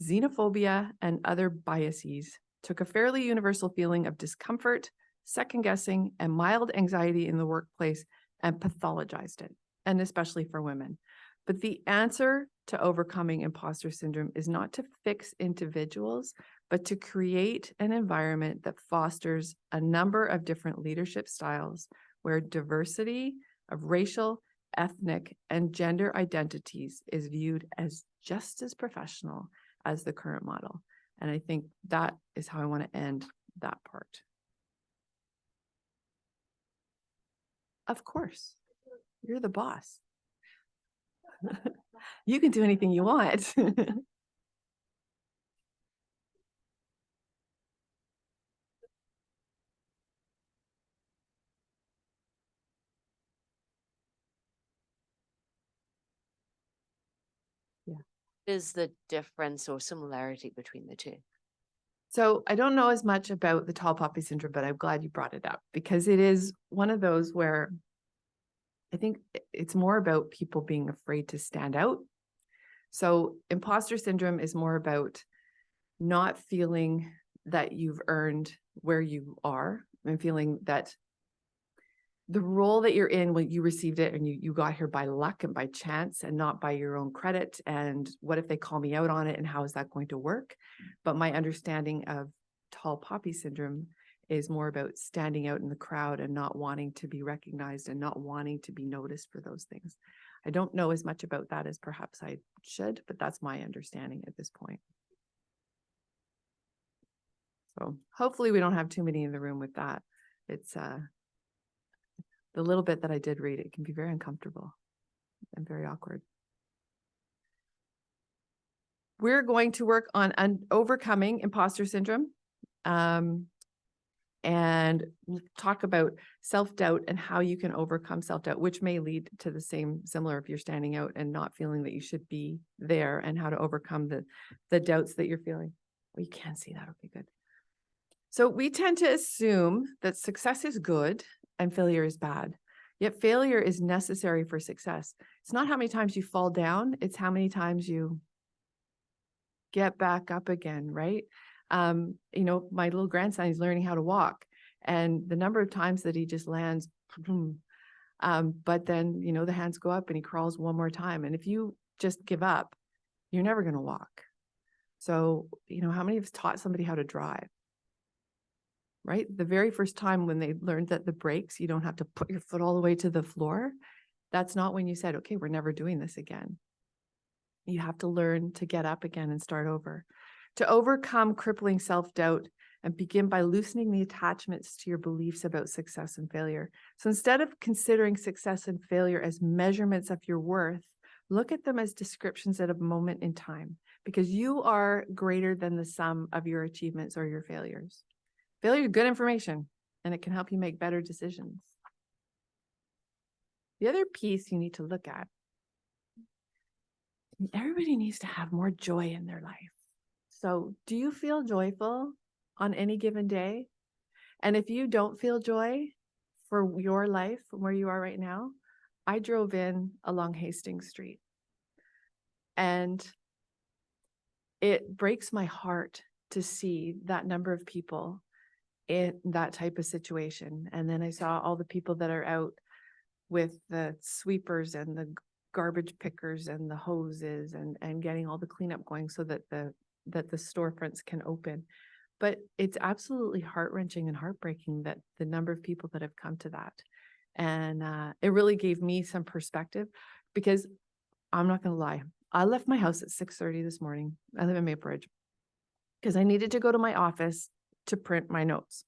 C: xenophobia, and other biases, took a fairly universal feeling of discomfort, second guessing, and mild anxiety in the workplace and pathologized it, and especially for women. But the answer to overcoming imposter syndrome is not to fix individuals, but to create an environment that fosters a number of different leadership styles where diversity of racial, ethnic, and gender identities is viewed as just as professional as the current model. And I think that is how I want to end that part. Of course, you're the boss. You can do anything you want.
A: Is the difference or similarity between the two?
C: So I don't know as much about the tall poppy syndrome, but I'm glad you brought it up, because it is one of those where I think it's more about people being afraid to stand out. So imposter syndrome is more about not feeling that you've earned where you are and feeling that the role that you're in, when you received it and you got here by luck and by chance and not by your own credit. And what if they call me out on it, and how is that going to work? But my understanding of tall poppy syndrome is more about standing out in the crowd and not wanting to be recognized and not wanting to be noticed for those things. I don't know as much about that as perhaps I should, but that's my understanding at this point. So hopefully we don't have too many in the room with that. It's the little bit that I did read, it can be very uncomfortable and very awkward. We're going to work on overcoming imposter syndrome. And we'll talk about self-doubt and how you can overcome self-doubt, which may lead to the similar if you're standing out and not feeling that you should be there, and how to overcome the doubts that you're feeling. Oh, you can see that. Okay, good. So we tend to assume that success is good and failure is bad. Yet failure is necessary for success. It's not how many times you fall down, it's how many times you get back up again, right? You know, my little grandson is learning how to walk, and the number of times that he just lands, but then, you know, the hands go up and he crawls one more time. And if you just give up, you're never going to walk. So, you know, how many have taught somebody how to drive? Right? The very first time when they learned that the brakes, you don't have to put your foot all the way to the floor. That's not when you said, okay, we're never doing this again. You have to learn to get up again and start over. To overcome crippling self-doubt and begin by loosening the attachments to your beliefs about success and failure. So instead of considering success and failure as measurements of your worth, look at them as descriptions at a moment in time, because you are greater than the sum of your achievements or your failures. Failure is good information, and it can help you make better decisions. The other piece you need to look at, everybody needs to have more joy in their life. So do you feel joyful on any given day? And if you don't feel joy for your life from where you are right now, I drove in along Hastings Street, and it breaks my heart to see that number of people in that type of situation. And then I saw all the people that are out with the sweepers and the garbage pickers and the hoses and getting all the cleanup going so that the storefronts can open. But it's absolutely heart-wrenching and heartbreaking that the number of people that have come to that. And it really gave me some perspective, because I'm not going to lie. I left my house at 6:30 this morning. I live in Maple Ridge, because I needed to go to my office to print my notes.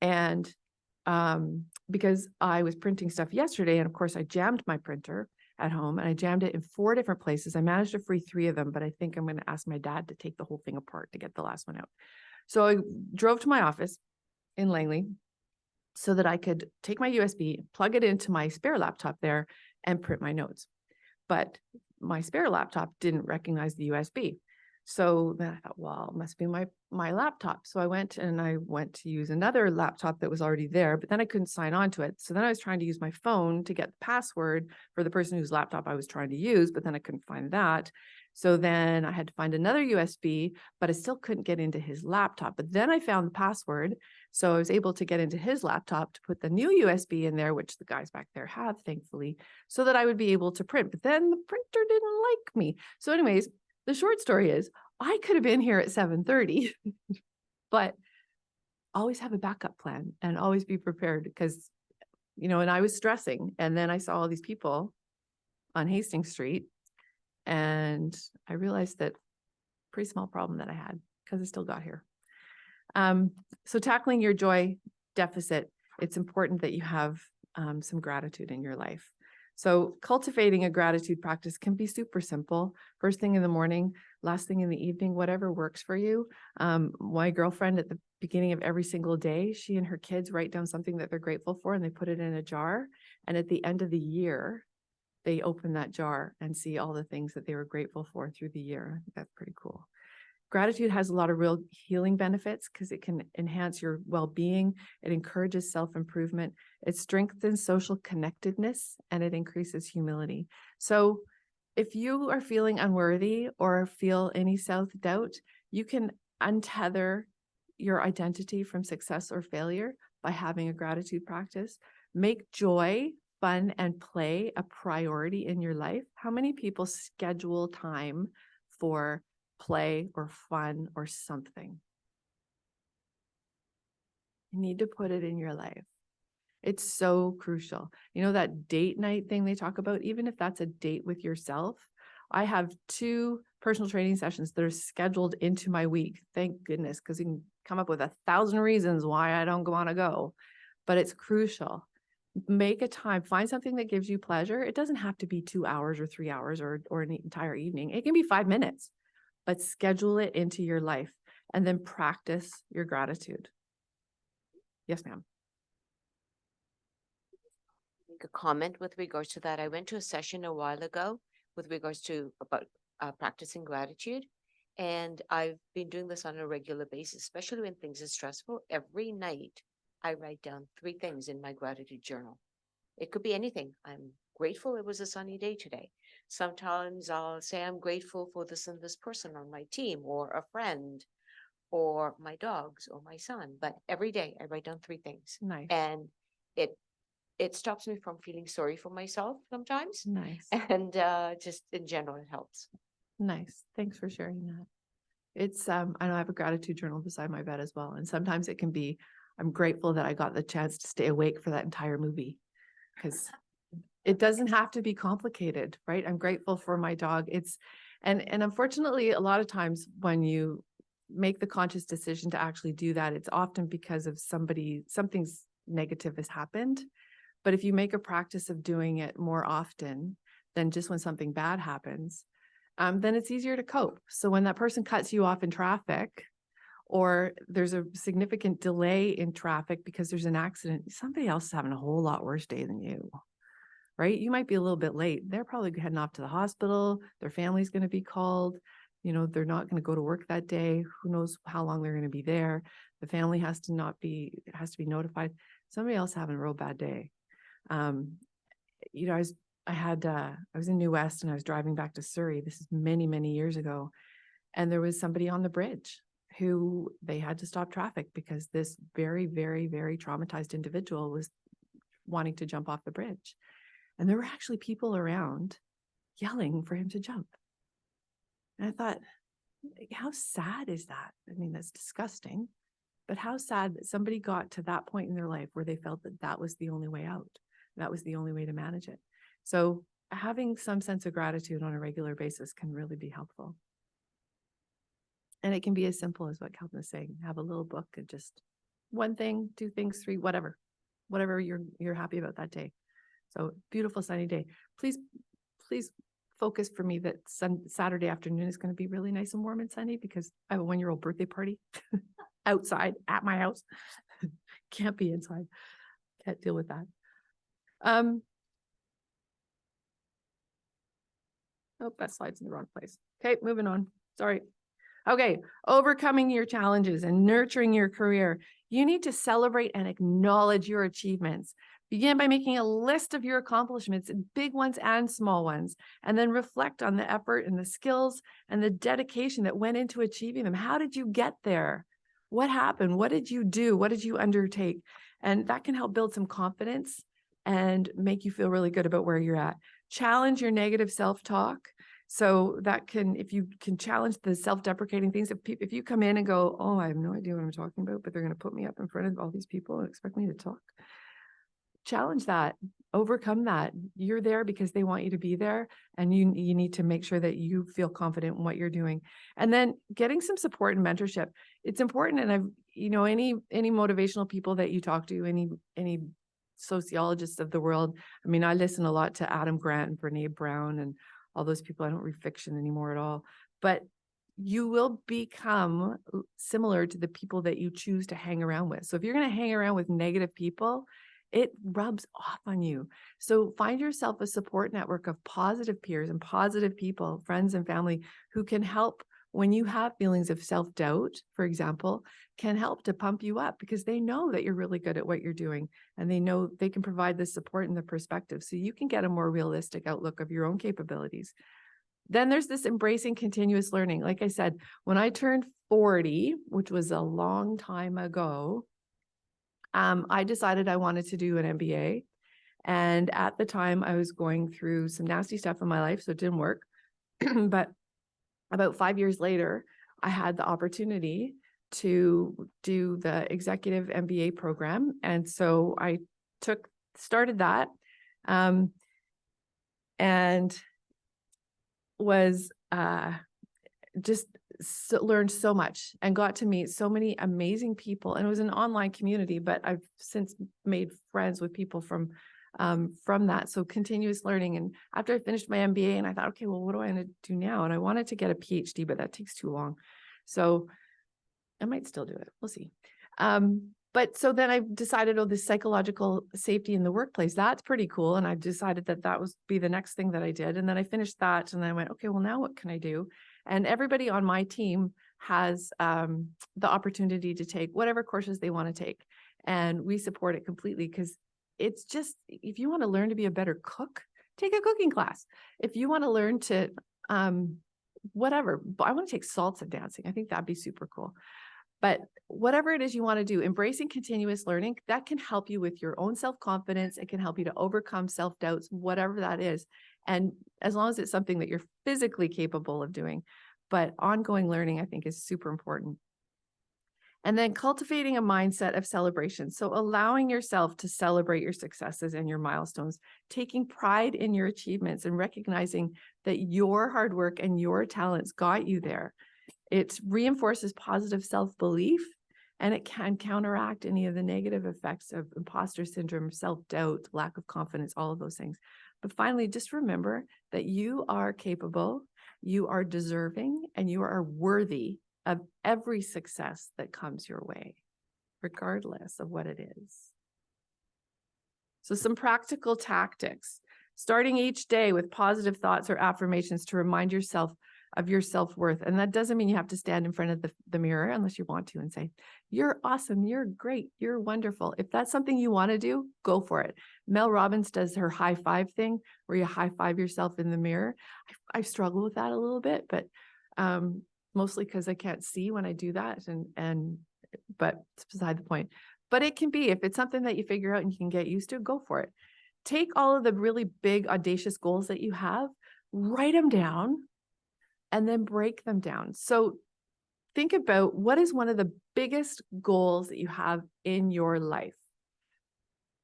C: And because I was printing stuff yesterday, and of course I jammed my printer at home, and I jammed it in 4 different places. I managed to free 3 of them, but I think I'm going to ask my dad to take the whole thing apart to get the last one out. So I drove to my office in Langley so that I could take my USB, plug it into my spare laptop there, and print my notes. But my spare laptop didn't recognize the USB. So then I thought, well, it must be my laptop. So I went to use another laptop that was already there, but then I couldn't sign on to it. So then I was trying to use my phone to get the password for the person whose laptop I was trying to use, but then I couldn't find that. So then I had to find another USB, but I still couldn't get into his laptop. But then I found the password. So I was able to get into his laptop to put the new USB in there, which the guys back there have, thankfully, so that I would be able to print. But then the printer didn't like me. So anyways, the short story is I could have been here at 7:30, but always have a backup plan and always be prepared, because, and I was stressing. And then I saw all these people on Hastings Street, and I realized that pretty small problem that I had, because I still got here. So tackling your joy deficit, it's important that you have some gratitude in your life. So cultivating a gratitude practice can be super simple. First thing in the morning, last thing in the evening, whatever works for you. My girlfriend, at the beginning of every single day, she and her kids write down something that they're grateful for, and they put it in a jar. And at the end of the year, they open that jar and see all the things that they were grateful for through the year. I think that's pretty cool. Gratitude has a lot of real healing benefits, because it can enhance your well-being. It encourages self-improvement. It strengthens social connectedness, and it increases humility. So if you are feeling unworthy or feel any self-doubt, you can untether your identity from success or failure by having a gratitude practice. Make joy, fun, and play a priority in your life. How many people schedule time for play or fun or something? You need to put it in your life. It's so crucial. That date night thing they talk about, even if that's a date with yourself. I have 2 personal training sessions that are scheduled into my week. Thank goodness, because you can come up with 1,000 reasons why I don't want to go, but it's crucial. Make a time, find something that gives you pleasure. It doesn't have to be 2 hours or 3 hours or an entire evening. It can be 5 minutes, but schedule it into your life and then practice your gratitude. Yes, ma'am.
A: Make a comment with regards to that. I went to a session a while ago with regards to about practicing gratitude. And I've been doing this on a regular basis, especially when things are stressful. Every night, I write down 3 things in my gratitude journal. It could be anything. I'm grateful it was a sunny day today. Sometimes I'll say I'm grateful for this and this person on my team, or a friend, or my dogs, or my son. But every day I write down 3 things.
C: Nice.
A: And it stops me from feeling sorry for myself sometimes.
C: Nice.
A: And just in general, it helps.
C: Nice. Thanks for sharing that. It's, I know I have a gratitude journal beside my bed as well. And sometimes it can be, I'm grateful that I got the chance to stay awake for that entire movie, because it doesn't have to be complicated, right? I'm grateful for my dog. And unfortunately, a lot of times when you make the conscious decision to actually do that, it's often because of something's negative has happened. But if you make a practice of doing it more often than just when something bad happens, then it's easier to cope. So when that person cuts you off in traffic, or there's a significant delay in traffic because there's an accident, somebody else is having a whole lot worse day than you, right? You might be a little bit late. They're probably heading off to the hospital. Their family's going to be called. They're not going to go to work that day. Who knows how long they're going to be there. The family has to be notified. Somebody else having a real bad day. I was in New West, and I was driving back to Surrey. This is many, many years ago. And there was somebody on the bridge who they had to stop traffic because this very, very, very traumatized individual was wanting to jump off the bridge. And there were actually people around yelling for him to jump. And I thought, how sad is that? I mean, that's disgusting, but how sad that somebody got to that point in their life where they felt that that was the only way out. That was the only way to manage it. So having some sense of gratitude on a regular basis can really be helpful. And it can be as simple as what Calvin is saying. Have a little book and just one thing, 2 things, 3, whatever you're happy about that day. So beautiful sunny day. Please focus for me that Saturday afternoon is going to be really nice and warm and sunny, because I have a 1-year-old birthday party outside at my house. Can't be inside. Can't deal with that. Oh, that slide's in the wrong place. Okay, moving on. Sorry. Okay, overcoming your challenges and nurturing your career. You need to celebrate and acknowledge your achievements. Begin by making a list of your accomplishments, big ones and small ones, and then reflect on the effort and the skills and the dedication that went into achieving them. How did you get there? What happened? What did you do? What did you undertake? And that can help build some confidence and make you feel really good about where you're at. Challenge your negative self-talk. So that can, if you can challenge the self-deprecating things, if you come in and go, oh, I have no idea what I'm talking about, but they're going to put me up in front of all these people and expect me to talk. Challenge that, overcome that. You're there because they want you to be there, and you need to make sure that you feel confident in what you're doing. And then getting some support and mentorship. It's important. And I've, any motivational people that you talk to, any sociologists of the world. I mean, I listen a lot to Adam Grant and Brene Brown and all those people. I don't read fiction anymore at all, but you will become similar to the people that you choose to hang around with. So if you're going to hang around with negative people, it rubs off on you. So find yourself a support network of positive peers and positive people, friends and family, who can help when you have feelings of self-doubt, for example, can help to pump you up, because they know that you're really good at what you're doing, and they know they can provide the support and the perspective so you can get a more realistic outlook of your own capabilities. Then there's this embracing continuous learning. Like I said, when I turned 40, which was a long time ago, I decided I wanted to do an MBA. And at the time I was going through some nasty stuff in my life, so it didn't work. But about 5 years later, I had the opportunity to do the executive MBA program. And so I started that, and was just learned so much and got to meet so many amazing people. And it was an online community, but I've since made friends with people from that. So continuous learning. And after I finished my MBA, and I thought, okay, well, what do I want to do now? And I wanted to get a PhD, but that takes too long. So I might still do it. We'll see. But so then I decided, oh, this psychological safety in the workplace, that's pretty cool. And I decided that was be the next thing that I did. And then I finished that, and then I went, okay, well, now what can I do? And everybody on my team has the opportunity to take whatever courses they want to take. And we support it completely, because it's just, if you want to learn to be a better cook, take a cooking class. If you want to learn to, whatever, I want to take salsa dancing. I think that'd be super cool. But whatever it is you want to do, embracing continuous learning, that can help you with your own self-confidence. It can help you to overcome self-doubts, whatever that is. And as long as it's something that you're physically capable of doing, but ongoing learning, I think, is super important. And then cultivating a mindset of celebration. So allowing yourself to celebrate your successes and your milestones, taking pride in your achievements and recognizing that your hard work and your talents got you there. It reinforces positive self-belief, and it can counteract any of the negative effects of imposter syndrome, self-doubt, lack of confidence, all of those things. But finally, just remember that you are capable, you are deserving, and you are worthy of every success that comes your way, regardless of what it is. So some practical tactics: starting each day with positive thoughts or affirmations to remind yourself of your self-worth. And that doesn't mean you have to stand in front of the mirror unless you want to and say, you're awesome, you're great, you're wonderful. If that's something you want to do, go for it. Mel Robbins does her high five thing where you high five yourself in the mirror. I struggle with that a little bit, but mostly because I can't see when I do that. But it's beside the point. But it can be, if it's something that you figure out and you can get used to, go for it. take all of the really big, audacious goals that you have, write them down, and then break them down. So think about what is one of the biggest goals that you have in your life.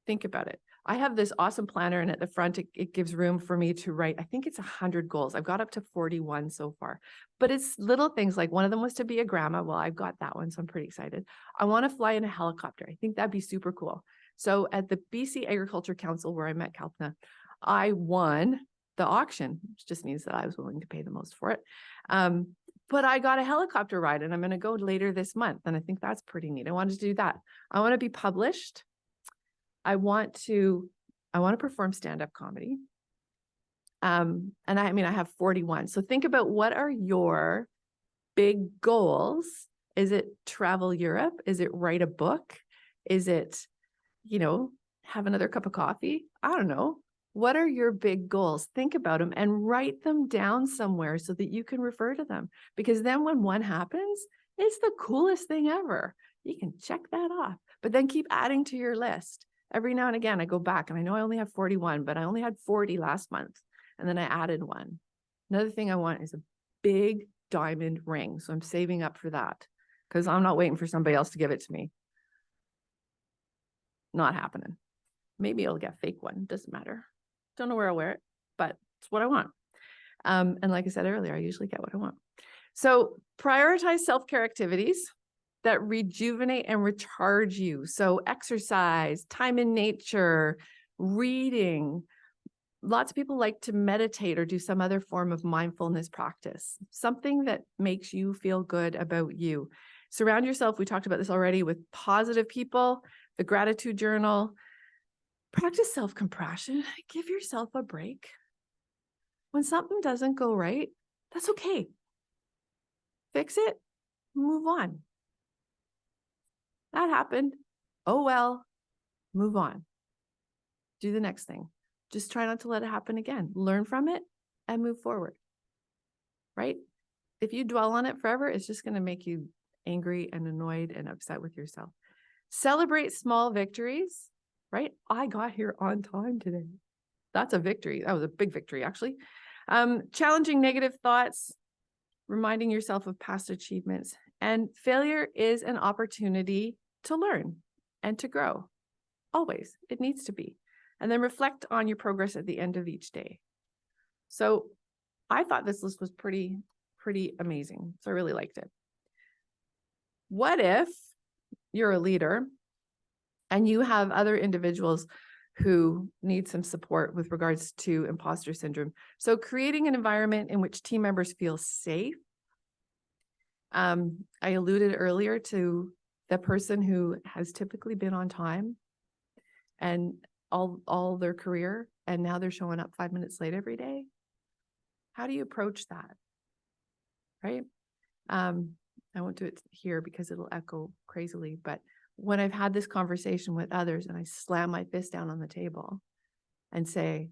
C: Think about it. I have this awesome planner, and at the front, it gives room for me to write, I think it's 100 goals. I've got up to 41 so far, but it's little things like one of them was to be a grandma. Well, I've got that one, so I'm pretty excited. I want to fly in a helicopter. I think that'd be super cool. So at the BC Agriculture Council, where I met Kalpna, I won the auction, which just means that I was willing to pay the most for it. But I got a helicopter ride, and I'm going to go later this month. And I think that's pretty neat. I wanted to do that. I want to be published. I want to perform stand-up comedy. And I mean, I have 41. So think about, what are your big goals? Is it travel Europe? Is it write a book? Is it, have another cup of coffee? I don't know. What are your big goals? Think about them and write them down somewhere so that you can refer to them. Because then when one happens, it's the coolest thing ever. You can check that off, but then keep adding to your list. Every now and again, I go back, and I know I only have 41, but I only had 40 last month. And then I added one. Another thing I want is a big diamond ring. So I'm saving up for that, because I'm not waiting for somebody else to give it to me. Not happening. Maybe I'll get a fake one. Doesn't matter. Don't know where I'll wear it, but it's what I want. And like I said earlier, I usually get what I want. So prioritize self-care activities that rejuvenate and recharge you. So exercise, time in nature, reading. Lots of people like to meditate or do some other form of mindfulness practice, something that makes you feel good about you. Surround yourself, we talked about this already, with positive people, the gratitude journal. Practice self-compassion. Give yourself a break. When something doesn't go right, that's okay. Fix it, move on. That happened. Oh, well, move on. Do the next thing. Just try not to let it happen again. Learn from it and move forward, right? If you dwell on it forever, it's just going to make you angry and annoyed and upset with yourself. Celebrate small victories, right? I got here on time today. That's a victory. That was a big victory, actually. Challenging negative thoughts, reminding yourself of past achievements. And failure is an opportunity to learn and to grow. Always. It needs to be. And then reflect on your progress at the end of each day. So I thought this list was pretty amazing. So I really liked it. What if you're a leader and you have other individuals who need some support with regards to imposter syndrome? So creating an environment in which team members feel safe. I alluded earlier to the person who has typically been on time and all their career, and now they're showing up 5 minutes late every day. How do you approach that? Right? I won't do it here because it'll echo crazily, but when I've had this conversation with others and I slam my fist down on the table and say,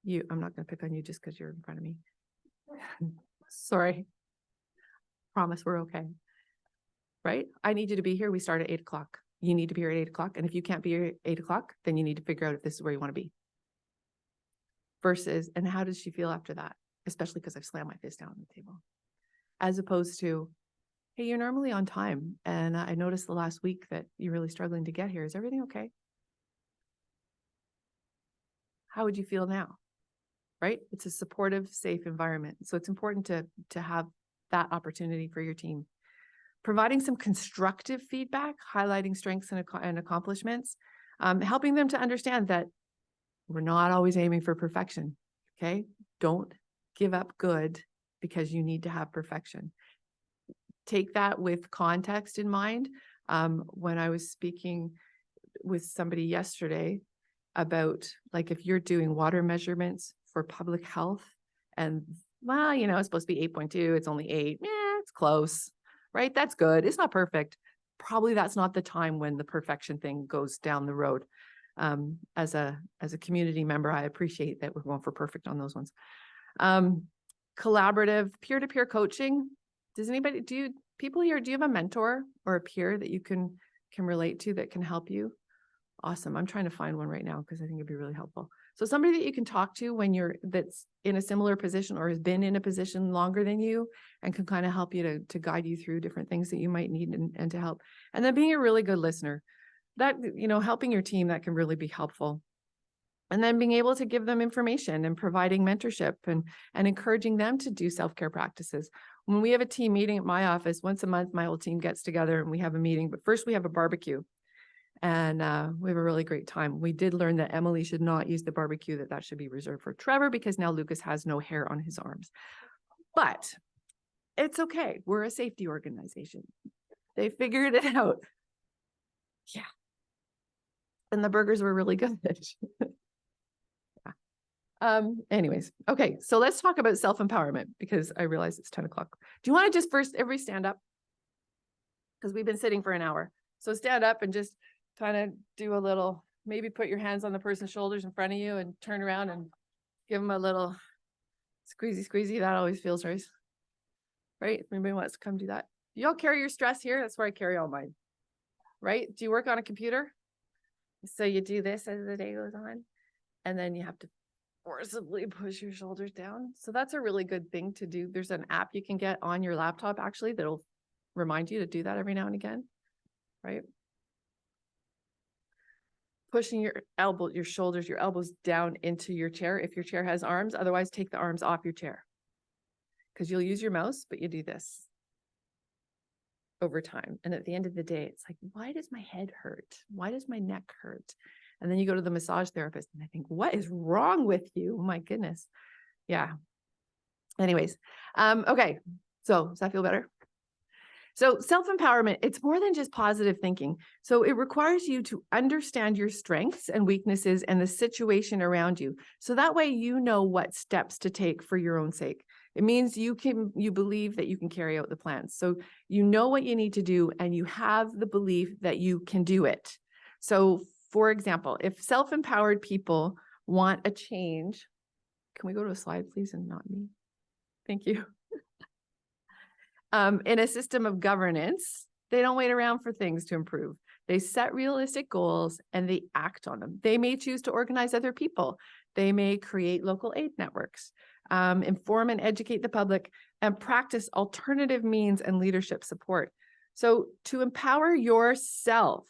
C: I'm not going to pick on you just because you're in front of me. Sorry. Promise we're okay. Right? I need you to be here. We start at 8 o'clock. You need to be here at 8 o'clock. And if you can't be here at 8 o'clock, then you need to figure out if this is where you want to be. Versus, and how does she feel after that? Especially because I've slammed my fist down on the table. As opposed to, hey, you're normally on time. And I noticed the last week that you're really struggling to get here. Is everything okay? How would you feel now? Right? It's a supportive, safe environment. So it's important to have that opportunity for your team. Providing some constructive feedback, highlighting strengths and accomplishments, helping them to understand that we're not always aiming for perfection, okay? Don't give up good because you need to have perfection. Take that with context in mind. When I was speaking with somebody yesterday about, like, if you're doing water measurements for public health and, well, it's supposed to be 8.2, it's only 8, it's close. Right? That's good. It's not perfect. Probably that's not the time when the perfection thing goes down the road. As a community member, I appreciate that we're going for perfect on those ones. Collaborative peer-to-peer coaching. Does anybody, people here, do you have a mentor or a peer that you can relate to that can help you Awesome. I'm trying to find one right now because I think it'd be really helpful. So somebody that you can talk to when that's in a similar position or has been in a position longer than you and can kind of help you to guide you through different things that you might need and to help. And then being a really good listener, that, helping your team, that can really be helpful. And then being able to give them information and providing mentorship and encouraging them to do self-care practices. When we have a team meeting at my office, once a month, my whole team gets together and we have a meeting, but first we have a barbecue. And we have a really great time. We did learn that Emily should not use the barbecue, that should be reserved for Trevor because now Lucas has no hair on his arms. But it's okay. We're a safety organization. They figured it out. Yeah. And the burgers were really good. Yeah. Anyways, okay. So let's talk about self-empowerment because I realize it's 10 o'clock. Do you want to just first everybody stand up? Because we've been sitting for an hour. So stand up and just kind of do a little, maybe put your hands on the person's shoulders in front of you and turn around and give them a little squeezy. That always feels nice. Right? If anybody wants to come do that. You all carry your stress here. That's where I carry all mine. Right? Do you work on a computer? So you do this as the day goes on, and then you have to forcibly push your shoulders down. So that's a really good thing to do. There's an app you can get on your laptop actually that'll remind you to do that every now and again. Right? Pushing your shoulders, your elbows down into your chair if your chair has arms. Otherwise, take the arms off your chair because you'll use your mouse, but you do this over time. And at the end of the day, it's like, why does my head hurt? Why does my neck hurt? And then you go to the massage therapist and I think, what is wrong with you? Oh my goodness. Yeah. Anyways. Okay. So does that feel better? So self-empowerment, it's more than just positive thinking. So it requires you to understand your strengths and weaknesses and the situation around you. So that way, you know what steps to take for your own sake. It means you believe that you can carry out the plans. So you know what you need to do and you have the belief that you can do it. So for example, if self-empowered people want a change, can we go to a slide, please, and not me? Thank you. In a system of governance, they don't wait around for things to improve. They set realistic goals and they act on them. They may choose to organize other people. They may create local aid networks, inform and educate the public, and practice alternative means and leadership support. So to empower yourself,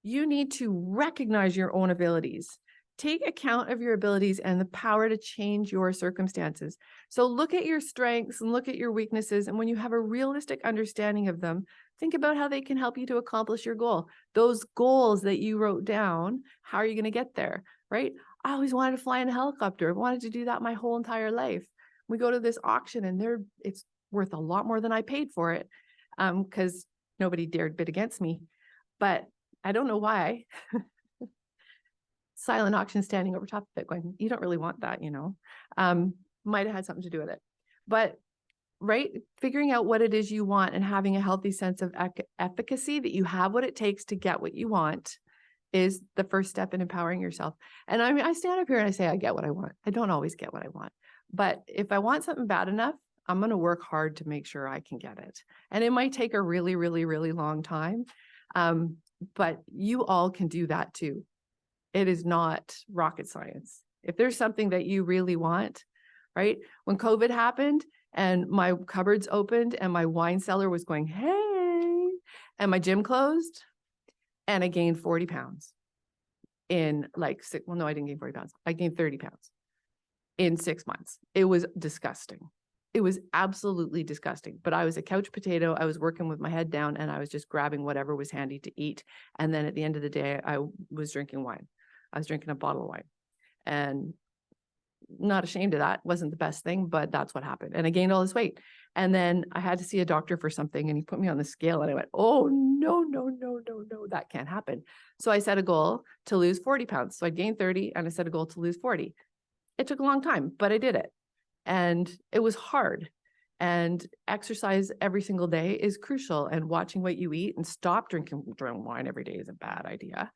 C: you need to recognize your own abilities. Take account of your abilities and the power to change your circumstances. So look at your strengths and look at your weaknesses. And when you have a realistic understanding of them, think about how they can help you to accomplish your goal. Those goals that you wrote down, how are you going to get there, right? I always wanted to fly in a helicopter. I wanted to do that my whole entire life. We go to this auction and it's worth a lot more than I paid for it because nobody dared bid against me. But I don't know why. Silent auction standing over top of it going, you don't really want that, might have had something to do with it. But right, figuring out what it is you want and having a healthy sense of efficacy that you have what it takes to get what you want is the first step in empowering yourself. And I mean, I stand up here and I say, I get what I want. I don't always get what I want. But if I want something bad enough, I'm going to work hard to make sure I can get it. And it might take a really, really, really long time. But you all can do that too. It is not rocket science. If there's something that you really want, right? When COVID happened and my cupboards opened and my wine cellar was going, hey, and my gym closed and I gained 40 pounds in I didn't gain 40 pounds. I gained 30 pounds in 6 months. It was disgusting. It was absolutely disgusting, but I was a couch potato. I was working with my head down and I was just grabbing whatever was handy to eat. And then at the end of the day, I was drinking wine. I was drinking a bottle of wine and not ashamed of that. Wasn't the best thing, but that's what happened. And I gained all this weight. And then I had to see a doctor for something and he put me on the scale and I went, oh, no, that can't happen. So I set a goal to lose 40 pounds. So I gained 30 and I set a goal to lose 40. It took a long time, but I did it. And it was hard. And exercise every single day is crucial. And watching what you eat and stop drinking wine every day is a bad idea.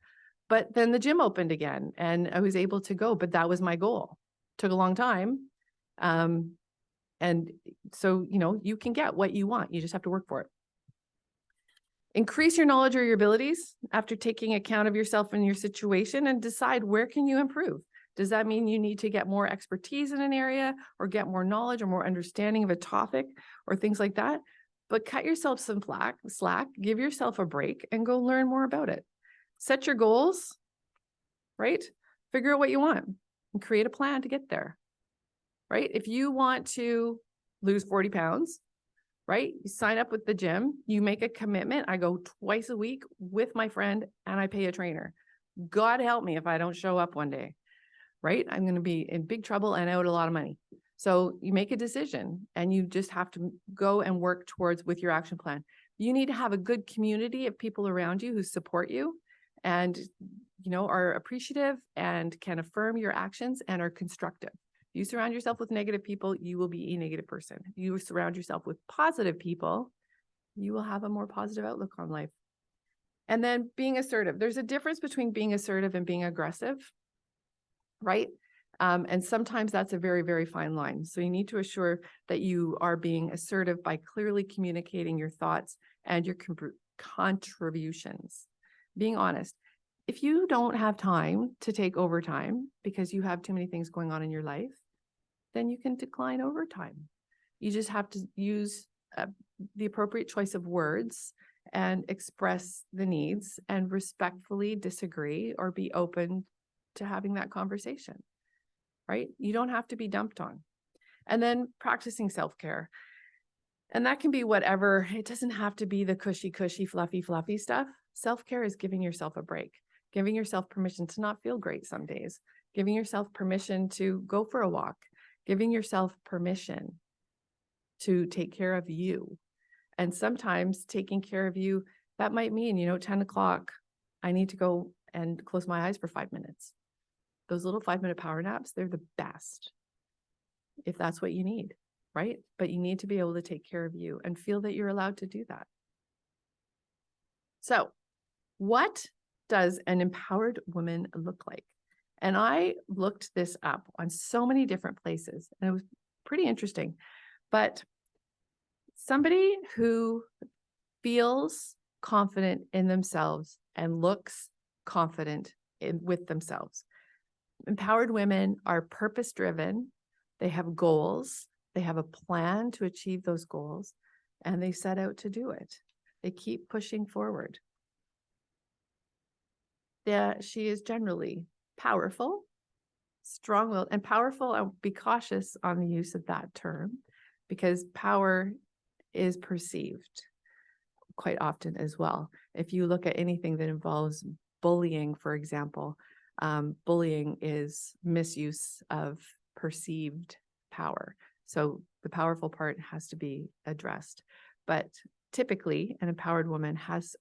C: But then the gym opened again and I was able to go, but that was my goal. Took a long time. And so, you can get what you want. You just have to work for it. Increase your knowledge or your abilities after taking account of yourself and your situation, and decide where can you improve. Does that mean you need to get more expertise in an area or get more knowledge or more understanding of a topic or things like that? But cut yourself some slack, give yourself a break and go learn more about it. Set your goals, right? Figure out what you want and create a plan to get there, right? If you want to lose 40 pounds, right? You sign up with the gym, you make a commitment. I go twice a week with my friend and I pay a trainer. God help me if I don't show up one day, right? I'm going to be in big trouble and out a lot of money. So you make a decision and you just have to go and work towards with your action plan. You need to have a good community of people around you who support you and, you know, are appreciative and can affirm your actions and are constructive. You surround yourself with negative people, you will be a negative person. You surround yourself with positive people, you will have a more positive outlook on life. And then being assertive. There's a difference between being assertive and being aggressive, right? And sometimes that's a very, very fine line. So you need to assure that you are being assertive by clearly communicating your thoughts and your contributions. Being honest. If you don't have time to take overtime because you have too many things going on in your life, then you can decline overtime. You just have to use the appropriate choice of words and express the needs and respectfully disagree or be open to having that conversation, right? You don't have to be dumped on. And then practicing self-care. And that can be whatever. It doesn't have to be the cushy, fluffy stuff. Self-care is giving yourself a break, giving yourself permission to not feel great some days, giving yourself permission to go for a walk, giving yourself permission to take care of you. And sometimes taking care of you, that might mean, 10 o'clock, I need to go and close my eyes for 5 minutes. Those little 5-minute power naps, they're the best if that's what you need, right? But you need to be able to take care of you and feel that you're allowed to do that. So what does an empowered woman look like? And I looked this up on so many different places, and it was pretty interesting. But somebody who feels confident in themselves and looks confident with themselves. Empowered women are purpose-driven. They have goals. They have a plan to achieve those goals, and they set out to do it. They keep pushing forward. She is generally powerful, strong-willed, and powerful. I'll be cautious on the use of that term because power is perceived quite often as well. If you look at anything that involves bullying, for example, bullying is misuse of perceived power. So the powerful part has to be addressed. But typically, an empowered woman has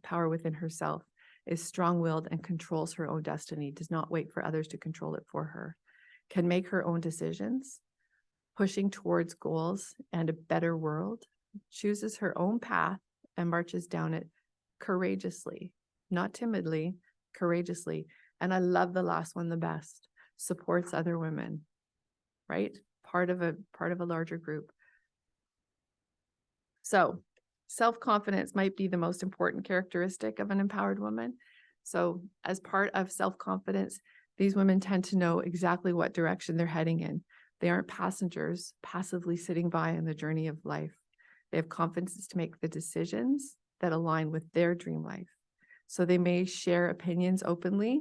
C: power within herself, is strong-willed and controls her own destiny, does not wait for others to control it for her, can make her own decisions, pushing towards goals and a better world, chooses her own path and marches down it courageously, not timidly, courageously. And I love the last one the best, supports other women, right? Part of a larger group. So self-confidence might be the most important characteristic of an empowered woman. So as part of self-confidence, these women tend to know exactly what direction they're heading in. They aren't passengers passively sitting by on the journey of life. They have confidence to make the decisions that align with their dream life. So they may share opinions openly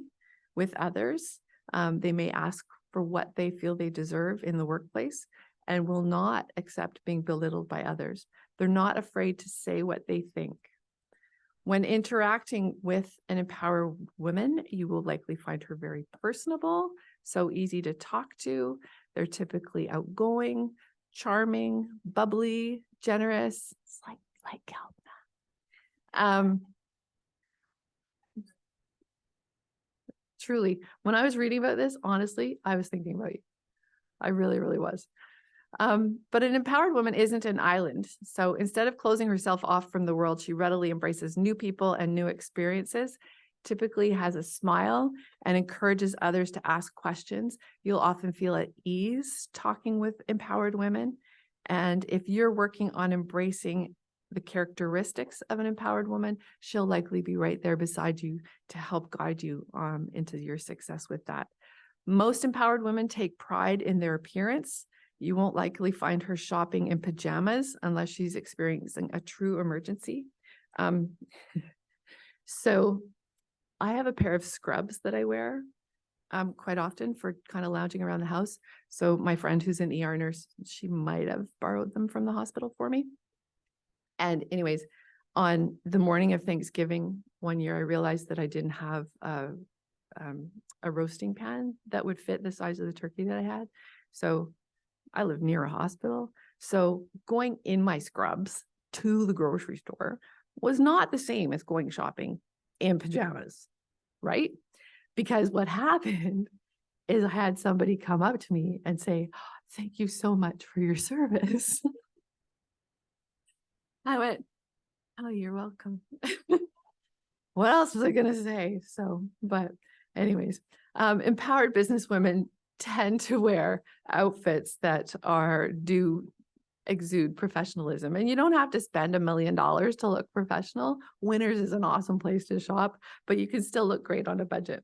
C: with others. They may ask for what they feel they deserve in the workplace and will not accept being belittled by others. They're not afraid to say what they think. When interacting with an empowered woman, you will likely find her very personable, so easy to talk to. They're typically outgoing, charming, bubbly, generous. It's like Kalpna. Truly, when I was reading about this, honestly, I was thinking about you. I really, really was. But an empowered woman isn't an island. So instead of closing herself off from the world, she readily embraces new people and new experiences, typically has a smile and encourages others to ask questions. You'll often feel at ease talking with empowered women. And if you're working on embracing the characteristics of an empowered woman, she'll likely be right there beside you to help guide you into your success with that. Most empowered women take pride in their appearance. You won't likely find her shopping in pajamas unless she's experiencing a true emergency. So I have a pair of scrubs that I wear quite often for kind of lounging around the house. So my friend who's an ER nurse, she might have borrowed them from the hospital for me. And anyways, on the morning of Thanksgiving one year, I realized that I didn't have a roasting pan that would fit the size of the turkey that I had. So I live near a hospital. So going in my scrubs to the grocery store was not the same as going shopping in pajamas, right? Because what happened is I had somebody come up to me and say, "Thank you so much for your service." I went, "Oh, you're welcome." What else was I going to say? So, but anyways, empowered businesswomen tend to wear outfits that do exude professionalism, and you don't have to spend $1 million to look professional. Winners is an awesome place to shop, but you can still look great on a budget.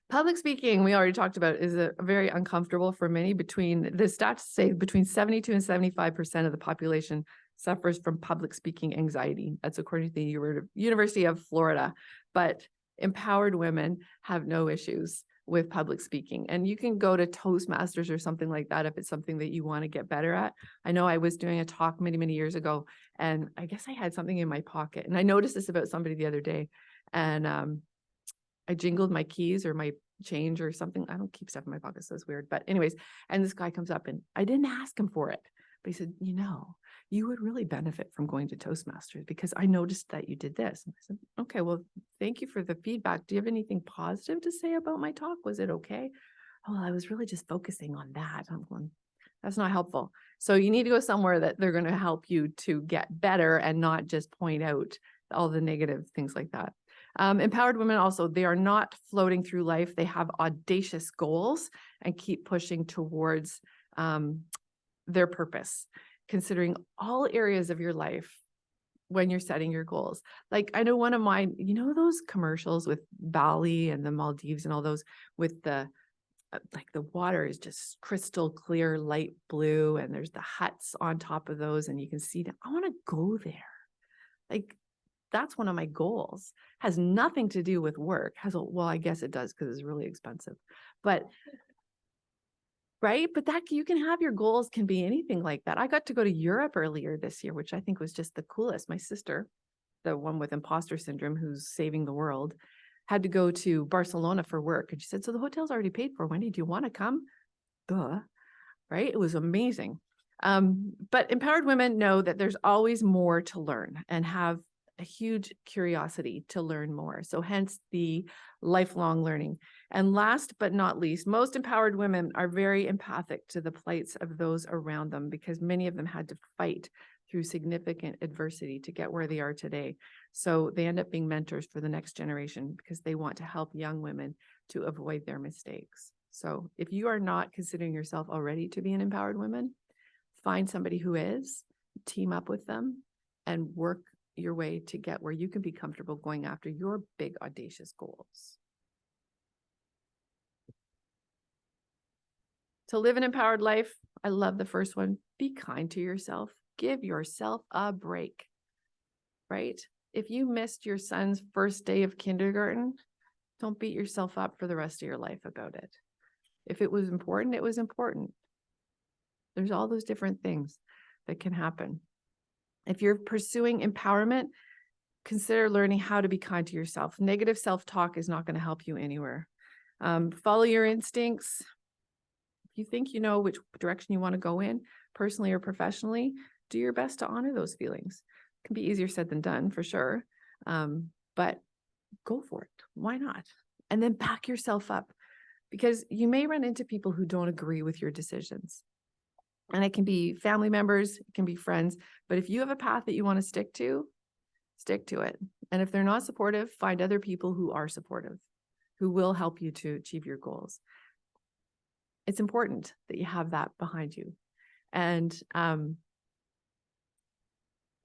C: Public speaking, we already talked about, is very uncomfortable for many. The stats say between 72 and 75% of the population suffers from public speaking anxiety. That's according to the University of Florida. But empowered women have no issues with public speaking. And you can go to Toastmasters or something like that if it's something that you want to get better at. I know I was doing a talk many, many years ago, and I guess I had something in my pocket. And I noticed this about somebody the other day. And I jingled my keys or my change or something. I don't keep stuff in my pocket, so it's weird. But anyways, and this guy comes up and I didn't ask him for it, but he said, "You would really benefit from going to Toastmasters because I noticed that you did this." And I said, "Okay, well, thank you for the feedback. Do you have anything positive to say about my talk? Was it okay?" "Oh, I was really just focusing on that." I'm going, that's not helpful. So you need to go somewhere that they're going to help you to get better and not just point out all the negative things like that. Empowered women also, they are not floating through life. They have audacious goals and keep pushing towards their purpose, considering all areas of your life when you're setting your goals. Like I know one of mine, those commercials with Bali and the Maldives and all those with the water is just crystal clear, light blue, and there's the huts on top of those, and you can see that. I want to go there. Like, that's one of my goals. Has nothing to do with work. Well, I guess it does because it's really expensive. But right? But that you can have your goals can be anything like that. I got to go to Europe earlier this year, which I think was just the coolest. My sister, the one with imposter syndrome who's saving the world, had to go to Barcelona for work. And she said, "So the hotel's already paid for. Wendy, do you want to come?" Duh. Right? It was amazing. But empowered women know that there's always more to learn and have a huge curiosity to learn more. So hence the lifelong learning. And last but not least, most empowered women are very empathic to the plights of those around them because many of them had to fight through significant adversity to get where they are today. So they end up being mentors for the next generation because they want to help young women to avoid their mistakes. So if you are not considering yourself already to be an empowered woman, find somebody who is, team up with them, and work your way to get where you can be comfortable going after your big, audacious goals. To live an empowered life, I love the first one. Be kind to yourself. Give yourself a break, right? If you missed your son's first day of kindergarten, don't beat yourself up for the rest of your life about it. If it was important, it was important. There's all those different things that can happen. If you're pursuing empowerment, consider learning how to be kind to yourself. Negative self-talk is not going to help you anywhere. Follow your instincts. If you think you know which direction you want to go in, personally or professionally, do your best to honor those feelings. It can be easier said than done, for sure. But go for it. Why not? And then back yourself up, because you may run into people who don't agree with your decisions. And it can be family members, it can be friends, but if you have a path that you want to stick to it. And if they're not supportive, find other people who are supportive, who will help you to achieve your goals. It's important that you have that behind you. And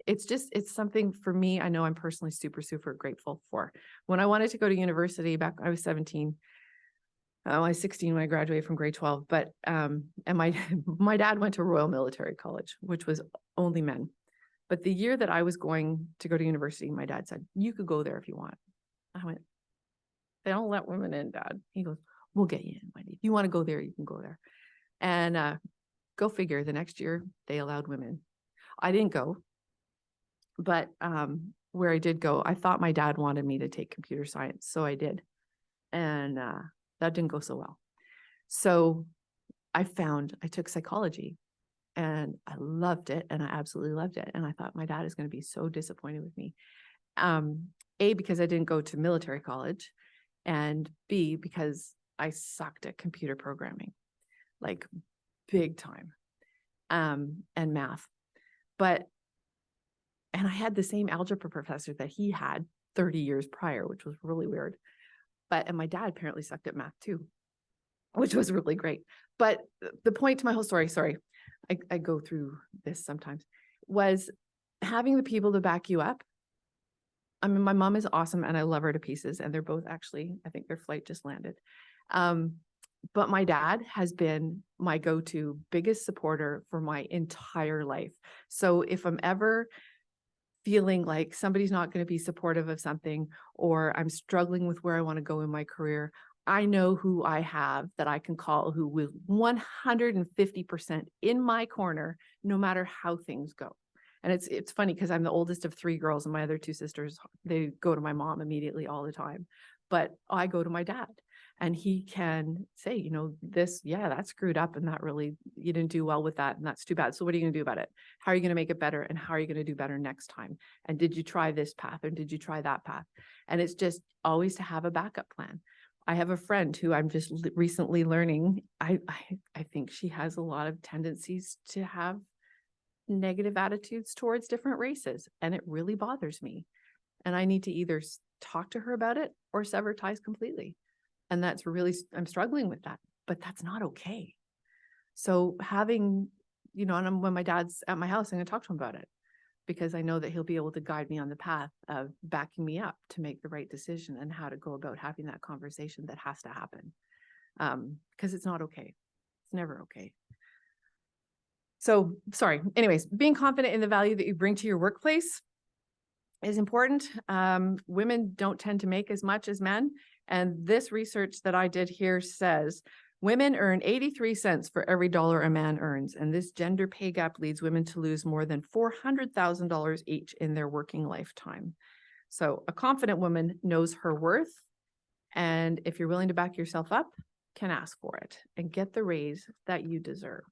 C: it's something for me. I know I'm personally super, super grateful for. When I wanted to go to university back, I was 17. I was 16 when I graduated from grade 12, but, and my, my dad went to Royal Military College, which was only men. But the year that I was going to go to university, my dad said, you could go there if you want. I went, they don't let women in, Dad. He goes, we'll get you in, Wendy. If you want to go there, you can go there. And go figure, the next year they allowed women. I didn't go, but where I did go, I thought my dad wanted me to take computer science, so I did. And that didn't go so well. So I took psychology and I loved it, and I absolutely loved it. And I thought my dad is going to be so disappointed with me. A, because I didn't go to military college, and B, because I sucked at computer programming, like big time, and math. And I had the same algebra professor that he had 30 years prior, which was really weird. And my dad apparently sucked at math too, which was really great. But the point to my whole story, sorry, I go through this sometimes, was having the people to back you up. I mean, my mom is awesome and I love her to pieces, and they're both actually, I think their flight just landed. But my dad has been my go-to biggest supporter for my entire life. So if I'm ever feeling like somebody's not going to be supportive of something, or I'm struggling with where I want to go in my career, I know who I have that I can call, who will 150% in my corner, no matter how things go. And it's funny because I'm the oldest of 3 girls, and my other 2 sisters, they go to my mom immediately all the time. But I go to my dad, and he can say, you know, this, yeah, that's screwed up, and that really, you didn't do well with that, and that's too bad. So what are you going to do about it? How are you going to make it better? And how are you going to do better next time? And did you try this path, or did you try that path? And it's just always to have a backup plan. I have a friend who I'm just recently learning. I think she has a lot of tendencies to have negative attitudes towards different races, and it really bothers me. And I need to either talk to her about it or sever ties completely. And that's really, I'm struggling with that, but that's not okay. So having, you know, and when my dad's at my house, I'm going to talk to him about it, because I know that he'll be able to guide me on the path of backing me up to make the right decision and how to go about having that conversation that has to happen. Because it's not okay. It's never okay. So sorry. Anyways, being confident in the value that you bring to your workplace is important. Women don't tend to make as much as men. And this research that I did here says women earn 83 cents for every dollar a man earns. And this gender pay gap leads women to lose more than $400,000 each in their working lifetime. So a confident woman knows her worth. And if you're willing to back yourself up, can ask for it and get the raise that you deserve.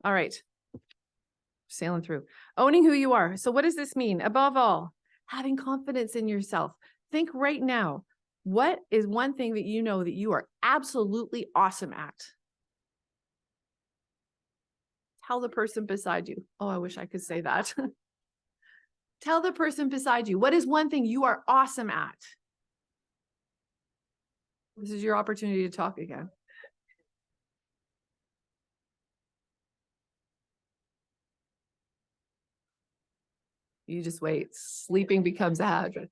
C: All right. Sailing through. Owning who you are. So what does this mean? Above all, having confidence in yourself. Think right now, what is one thing that you know that you are absolutely awesome at? Tell the person beside you. Oh, I wish I could say that. Tell the person beside you, what is one thing you are awesome at? This is your opportunity to talk again. You just wait. Sleeping becomes a habit.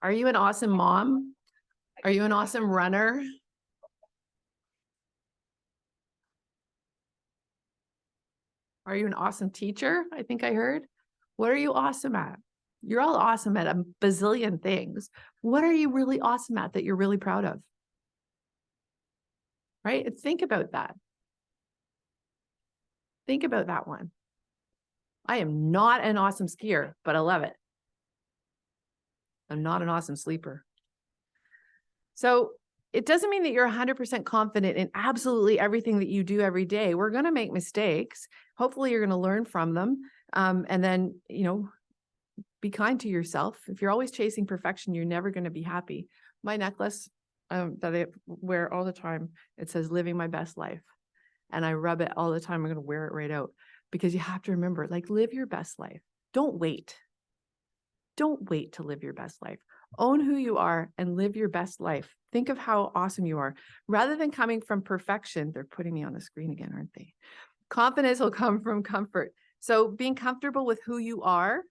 C: Are you an awesome mom? Are you an awesome runner? Are you an awesome teacher? I think I heard. What are you awesome at? You're all awesome at a bazillion things. What are you really awesome at that you're really proud of? Right? Think about that. Think about that one. I am not an awesome skier, but I love it. I'm not an awesome sleeper. So it doesn't mean that you're 100% confident in absolutely everything that you do every day. We're going to make mistakes. Hopefully you're going to learn from them. And then, you know, be kind to yourself. If you're always chasing perfection, you're never going to be happy. My necklace that I wear all the time, it says living my best life. And I rub it all the time. I'm going to wear it right out, because you have to remember, like, live your best life. Don't wait. Don't wait to live your best life. Own who you are and live your best life. Think of how awesome you are. Rather than coming from perfection, they're putting me on the screen again, aren't they? Confidence will come from comfort. So being comfortable with who you are,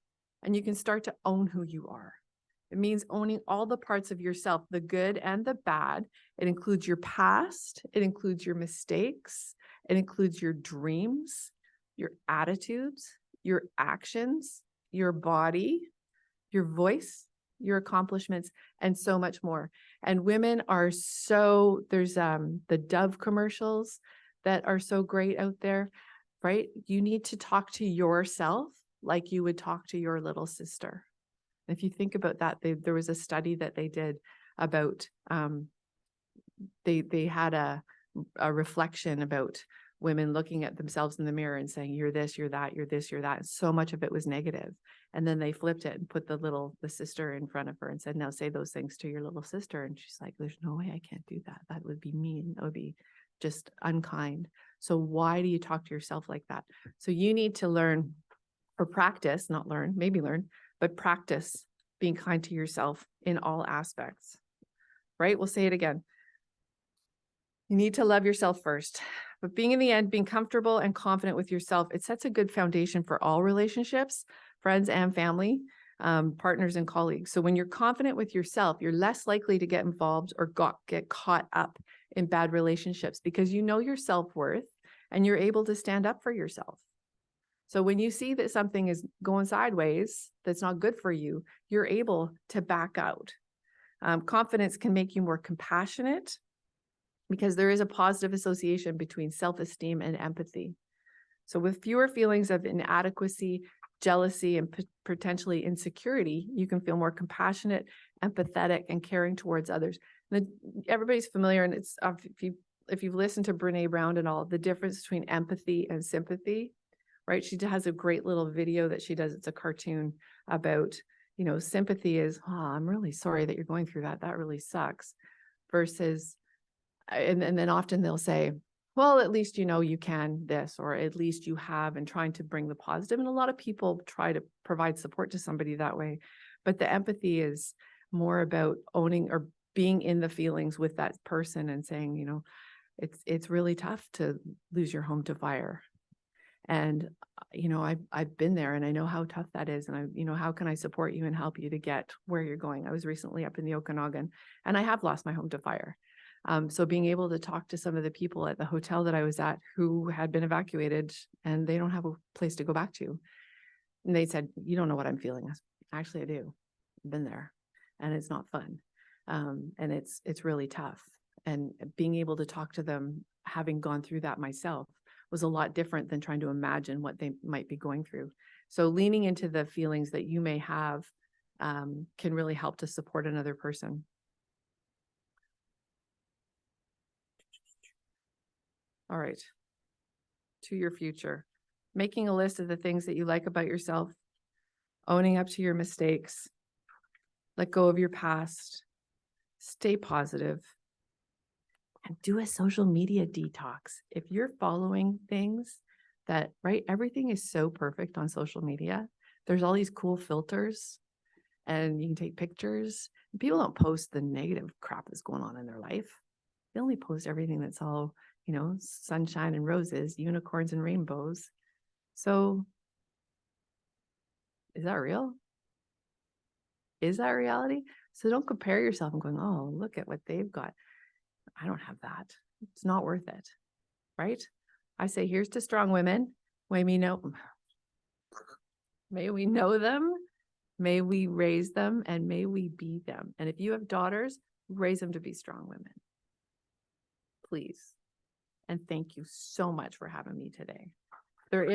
C: and you can start to own who you are. It means owning all the parts of yourself, the good and the bad. It includes your past. It includes your mistakes. It includes your dreams, your attitudes, your actions, your body, your voice, your accomplishments, and so much more. And women are so, there's the Dove commercials that are so great out there, right? You need to talk to yourself like you would talk to your little sister. If you think about that, there was a study that they did about, they had a reflection about women looking at themselves in the mirror and saying, you're this, you're that, you're this, you're that. And so much of it was negative. And then they flipped it and put the sister in front of her and said, now say those things to your little sister. And she's like, there's no way I can't do that. That would be mean. That would be just unkind. So why do you talk to yourself like that? So you need to learn or practice, not learn, maybe learn, but practice being kind to yourself in all aspects, right? We'll say it again. You need to love yourself first, but being in the end, being comfortable and confident with yourself, it sets a good foundation for all relationships, friends and family, partners and colleagues. So when you're confident with yourself, you're less likely to get involved or get caught up in bad relationships because you know your self-worth and you're able to stand up for yourself. So when you see that something is going sideways, that's not good for you, you're able to back out. Confidence can make you more compassionate because there is a positive association between self-esteem and empathy. So with fewer feelings of inadequacy, jealousy, and potentially insecurity, you can feel more compassionate, empathetic, and caring towards others. Everybody's familiar, and it's if you've listened to Brene Brown and all, the difference between empathy and sympathy. Right? She has a great little video that she does. It's a cartoon about, sympathy is, oh, I'm really sorry that you're going through that. That really sucks. Versus, and then often they'll say, well, at least you can this, or at least you have, and trying to bring the positive. And a lot of people try to provide support to somebody that way. But the empathy is more about owning or being in the feelings with that person and saying, it's really tough to lose your home to fire. And, I've been there and I know how tough that is. And how can I support you and help you to get where you're going? I was recently up in the Okanagan and I have lost my home to fire. So being able to talk to some of the people at the hotel that I was at who had been evacuated and they don't have a place to go back to. And they said, you don't know what I'm feeling. Actually, I do. I've been there and it's not fun. And it's really tough. And being able to talk to them, having gone through that myself, was a lot different than trying to imagine what they might be going through. So leaning into the feelings that you may have can really help to support another person. All right, to your future. Making a list of the things that you like about yourself, owning up to your mistakes, let go of your past, stay positive, and do a social media detox. If you're following things that, right, everything is so perfect on social media. There's all these cool filters and you can take pictures. People don't post the negative crap that's going on in their life. They only post everything that's all, sunshine and roses, unicorns and rainbows. So is that real? Is that reality? So don't compare yourself and going, oh, look at what they've got. I don't have that. It's not worth it, right? I say, here's to strong women. May we know them, may we raise them, and may we be them. And if you have daughters, raise them to be strong women. Please. And thank you so much for having me today. There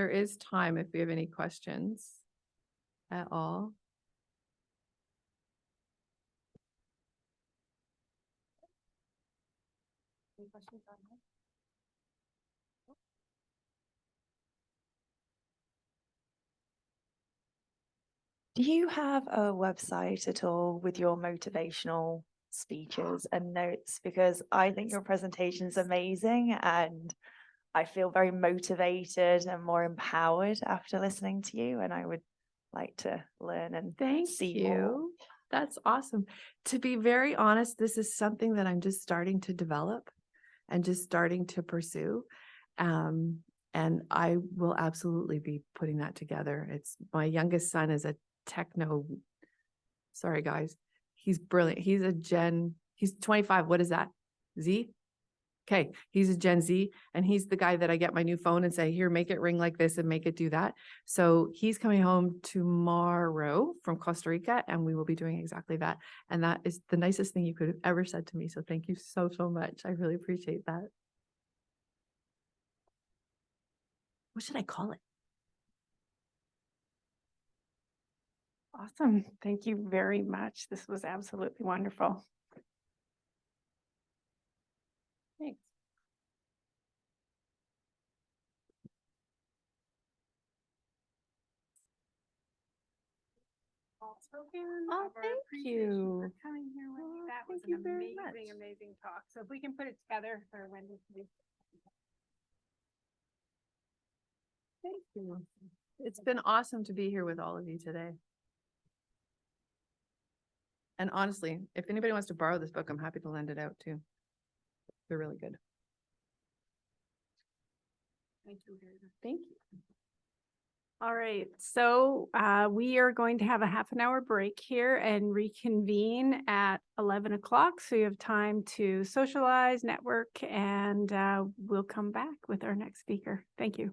C: is time if we have any questions at all. Any questions on that?
D: Do you have a website at all with your motivational speeches and notes? Because I think your presentation is amazing and I feel very motivated and more empowered after listening to you, and I would like to learn and
C: Thank
D: see more.
C: you. That's awesome. To be very honest, this is something that I'm just starting to develop and just starting to pursue. And I will absolutely be putting that together. It's my youngest son is a sorry guys, he's brilliant. He's 25. What is that? Z? Okay, he's a Gen Z, and he's the guy that I get my new phone and say, here, make it ring like this and make it do that. So he's coming home tomorrow from Costa Rica, and we will be doing exactly that. And that is the nicest thing you could have ever said to me. So thank you so, so much. I really appreciate that. What should I call it?
B: Awesome. Thank you very much. This was absolutely wonderful. Thanks. Oh,
C: thank you.
B: For coming here, Wendy.
C: Oh,
B: That was
C: thank
B: an
C: you very
B: amazing,
C: much.
B: amazing talk. So if we can put it together for Wendy, please.
C: Thank you. It's been awesome to be here with all of you today. And honestly, if anybody wants to borrow this book, I'm happy to lend it out too. They're really good.
B: Thank you.
C: Thank you.
B: All right, so we are going to have a half an hour break here and reconvene at 11 o'clock. So you have time to socialize, network, and we'll come back with our next speaker. Thank you.